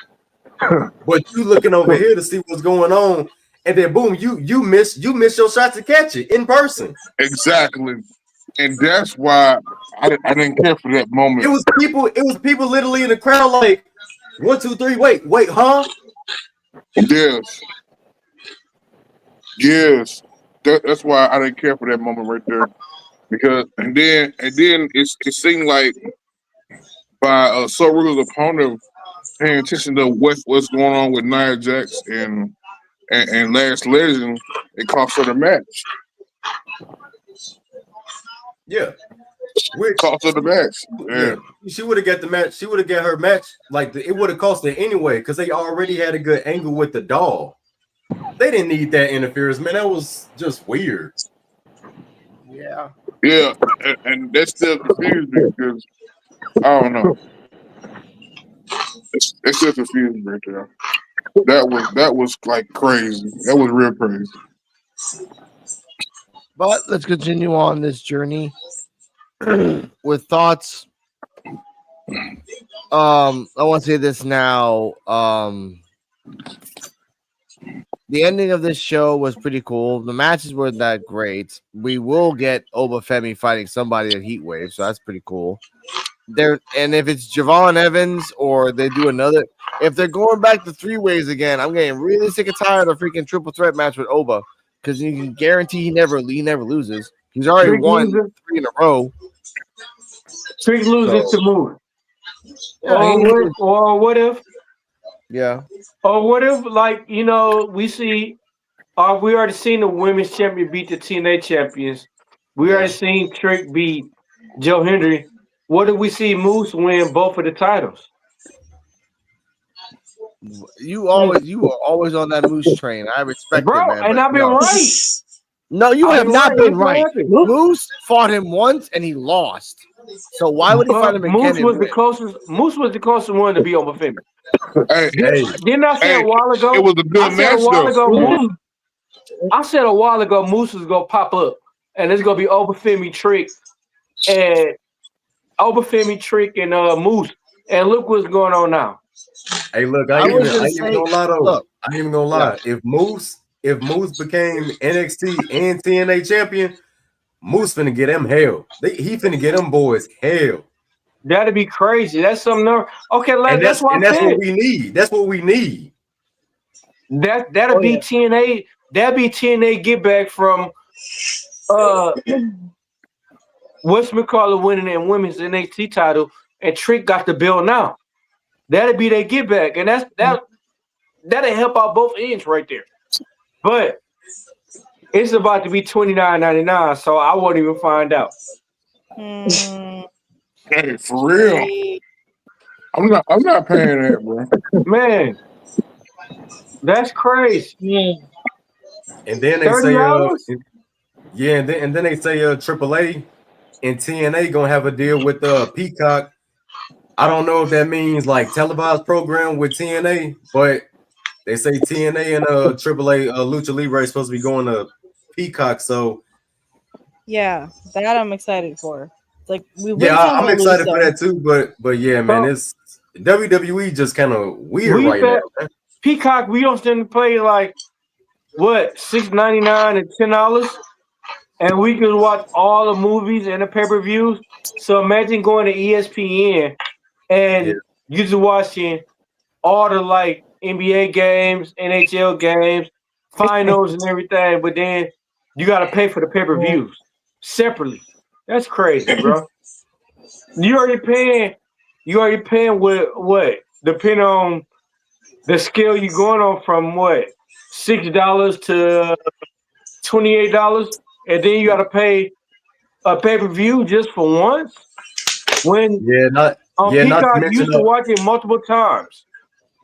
but you looking over here to see what's going on, and then boom, you miss your shot to catch it in person. Exactly, and that's why I didn't care for that moment. It was people literally in the crowd like 1, 2, 3. Wait, huh? Yes. That's why I didn't care for that moment right there, because and then it seemed like by Sol Ruka's opponent paying attention to what's going on with Nia Jax and Lash Legend, it cost her the match. Yeah. Cost her the match. Yeah. She would have got the match. She would have got her match. Like it would have cost her anyway because they already had a good angle with the doll. They didn't need that interference, man. That was just weird. Yeah. Yeah, and that still confused me because I don't know. It's still confusing right there. That was like crazy. That was real crazy. But let's continue on this journey. with thoughts. I want to say this now. The ending of this show was pretty cool. The matches weren't that great. We will get Obafemi fighting somebody at Heatwave, so that's pretty cool. And if it's Javon Evans or they do another, if they're going back to 3-ways again, I'm getting really sick and tired of freaking triple threat match with Oba because you can guarantee he never loses. He's already won 3 in a row. Trick loses to Moose. Yeah, Or what if? Yeah. Or what if, like, we see, we already seen the women's champion beat the TNA champions. We already seen Trick beat Joe Hendry. What if we see Moose win both of the titles? You were always on that Moose train. I respect it, man. And I've been right. No, you have not been right. Happened. Moose fought him once and he lost. So why would he fight him again? Moose was the closest one to be on Femi. Didn't I say a while ago? It was a good match, though. I said a while ago Moose was gonna pop up, and it's gonna be Obafemi Trick and Moose. And look what's going on now. Hey, look, I ain't even gonna lie though. I ain't even gonna lie. If Moose became NXT and TNA champion, Moose finna get him hell. He finna get them boys hell. That'd be crazy. That's something. Okay, that's what we need. That's what we need. That'll be TNA. That'd be TNA get back from Wes McCullough winning and women's NXT title, and Trick got the belt now. That'd be their get back, and that'll help out both ends right there. But it's about to be $29.99, so I won't even find out. Hey, for real. I'm not paying that, bro. Man, that's crazy. And then they say, and then they say AAA and TNA gonna have a deal with Peacock. I don't know if that means like televised program with TNA, but they say TNA and AAA Lucha Libre is supposed to be going to Peacock. So yeah, that I'm excited for. Like I'm excited for that too. But yeah, man, it's WWE just kind of weird right now. Man. Peacock, we don't stand to play like what $6.99 and $10, and we can watch all the movies and the pay-per-views. So imagine going to ESPN and you just watching all the like NBA games, NHL games, finals, and everything. But then you got to pay for the pay-per-views separately. That's crazy, bro. You already paying with what? Depending on the scale you're going on from what? $6 to $28, and then you got to pay a pay-per-view just for once. When Peacock you used to watch it multiple times.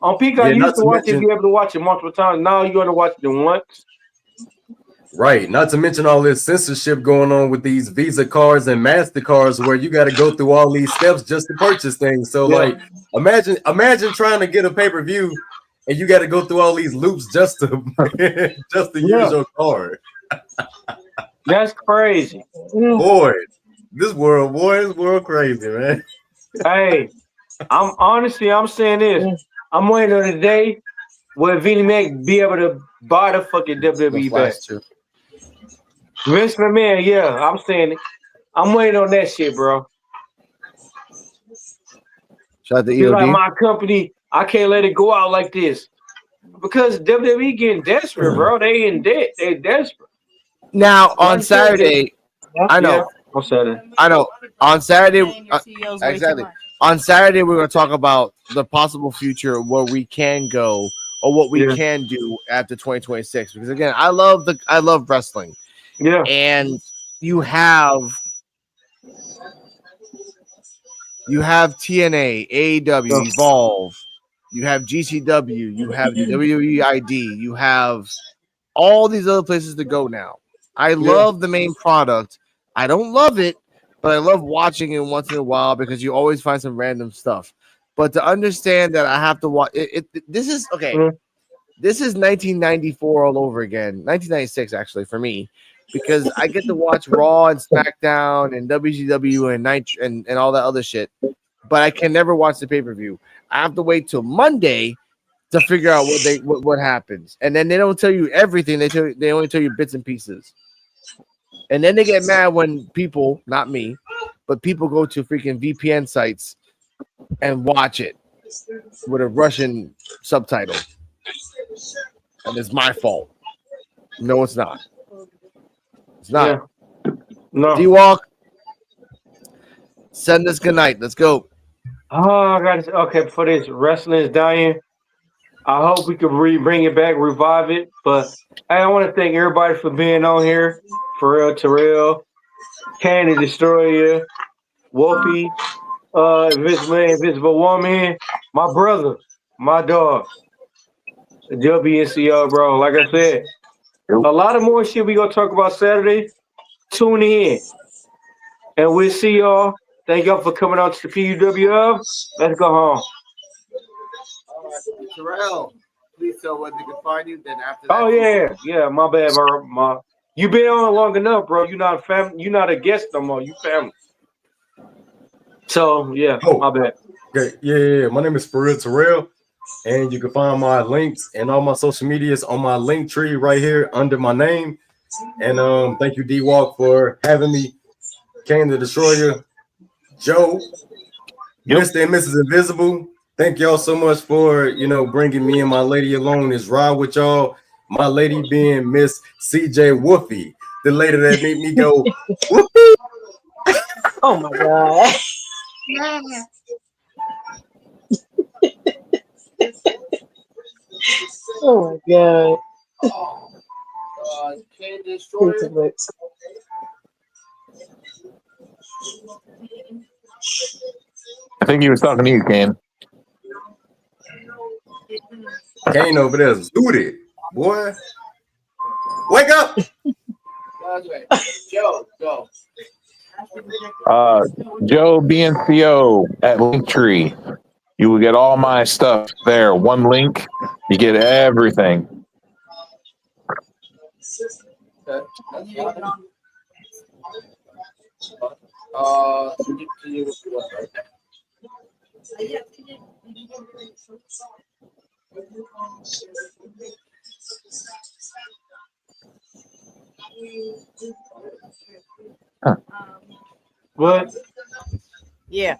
On Peacock you used to watch it, be able to watch it multiple times. Now you got to watch it once. Right. Not to mention all this censorship going on with these Visa cards and MasterCards where you got to go through all these steps just to purchase things. So like imagine trying to get a pay-per-view and you got to go through all these loops just to use your card. That's crazy. Boy, this world crazy, man. Hey, I'm saying this. I'm waiting on the day where Vinnie Mac be able to buy the fucking WWE back. Vince McMahon, I'm saying it. I'm waiting on that shit, bro. Shout out to EOD. Like my company, I can't let it go out like this. Because WWE getting desperate, bro. They in debt. They desperate. Now on Saturday, I know. On Saturday. I know. On Saturday, exactly. On Saturday, we're going to talk about the possible future where we can go or what we can do after 2026. Because again, I love wrestling. Yeah. And you have TNA, AEW, Evolve, you have GCW, you have the WWE ID, you have all these other places to go now. I love the main product. I don't love it, but I love watching it once in a while because you always find some random stuff. But to understand that I have to watch this is okay. This is 1994 all over again. 1996 actually for me, because I get to watch Raw and SmackDown and WCW and Nitro and all that other shit, but I can never watch the pay-per-view. I have to wait till Monday to figure out what happens, and then they don't tell you everything. They only tell you bits and pieces, and then they get mad when people, not me, but people go to freaking VPN sites and watch it with a Russian subtitle, and it's my fault. No, it's not. It's not. Yeah. No. D-Walk, send us good night. Let's go. Oh, I got to. Okay, before this, wrestling is dying. I hope we can bring it back, revive it. But hey, I want to thank everybody for being on here. Pharrell, Terrell, Candy Destroyer, Wolfie, Invisible Woman, my brother, my dog, WNCO, bro. Like I said, a lot of more shit we gonna talk about Saturday. Tune in, and we'll see y'all. Thank y'all for coming out to the PUWF. Let's go home. Terrell, please tell where they can find you. Then after that, Oh yeah. My bad, bro. You been on long enough, bro. You're not family. You're not a guest no more. You family. So yeah, my bad. Okay, yeah. My name is Terrell, and you can find my links and all my social medias on my link tree right here under my name. And thank you, D-Walk, for having me. Kane the Destroyer, Joe, Mr. and Mrs. Invisible. Thank y'all so much for bringing me and my lady along this ride with y'all. My lady being Miss CJ Woofy, the lady that made me go whoopee. Oh my god. Oh my god. I think he was talking to you, Kane. Kane over there zooted, boy. Wake up. Joe, go. Joe BNCO at Linktree. You will get all my stuff there. One link, you get everything. What? Yeah.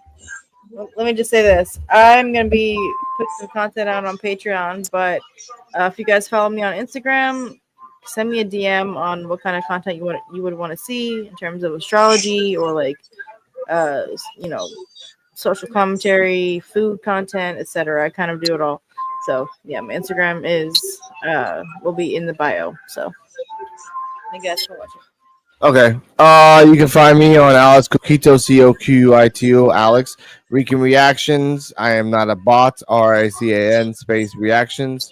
Well, let me just say this. I'm going to be putting some content out on Patreon, but if you guys follow me on Instagram, send me a DM on what kind of content you would want to see in terms of astrology or like, social commentary, food content, etc. I kind of do it all. So yeah, my Instagram will be in the bio. So thank you guys for watching. Okay. You can find me on Alex Coquito, COQUITO, Alex. Rican Reactions. I am not a bot. RICAN space reactions.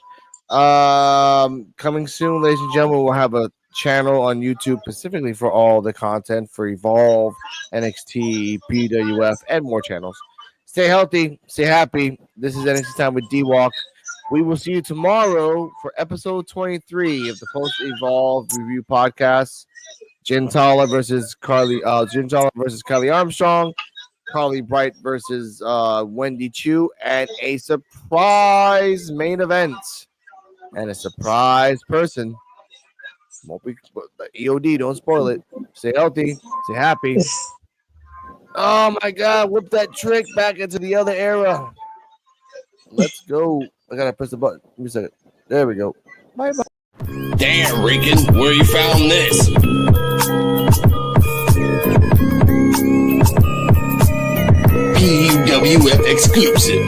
Coming soon, ladies and gentlemen, we'll have a channel on YouTube specifically for all the content for Evolve, NXT, PWF, and more channels. Stay healthy, stay happy. This is NXT Time with D-Walk. We will see you tomorrow for episode 23 of the Post Evolve Review Podcast. Gintala versus Kylie Armstrong, Carly Bright versus Wendy Chu, and a surprise main event and a surprise person. Won't be EOD. Don't spoil it. Stay healthy. Stay happy. Oh my God! Whip that trick back into the other era. Let's go. I gotta press the button. Give me a second. There we go. Bye bye. Damn, Rican, where you found this? PUWF exclusive.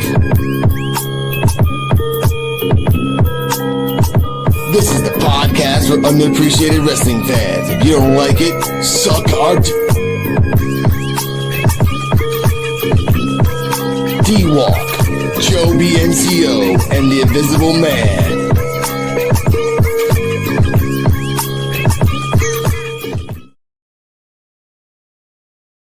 This is the podcast for underappreciated wrestling fans. If you don't like it, suck our D-Walk, Joe BNCO, and the Invisible Man.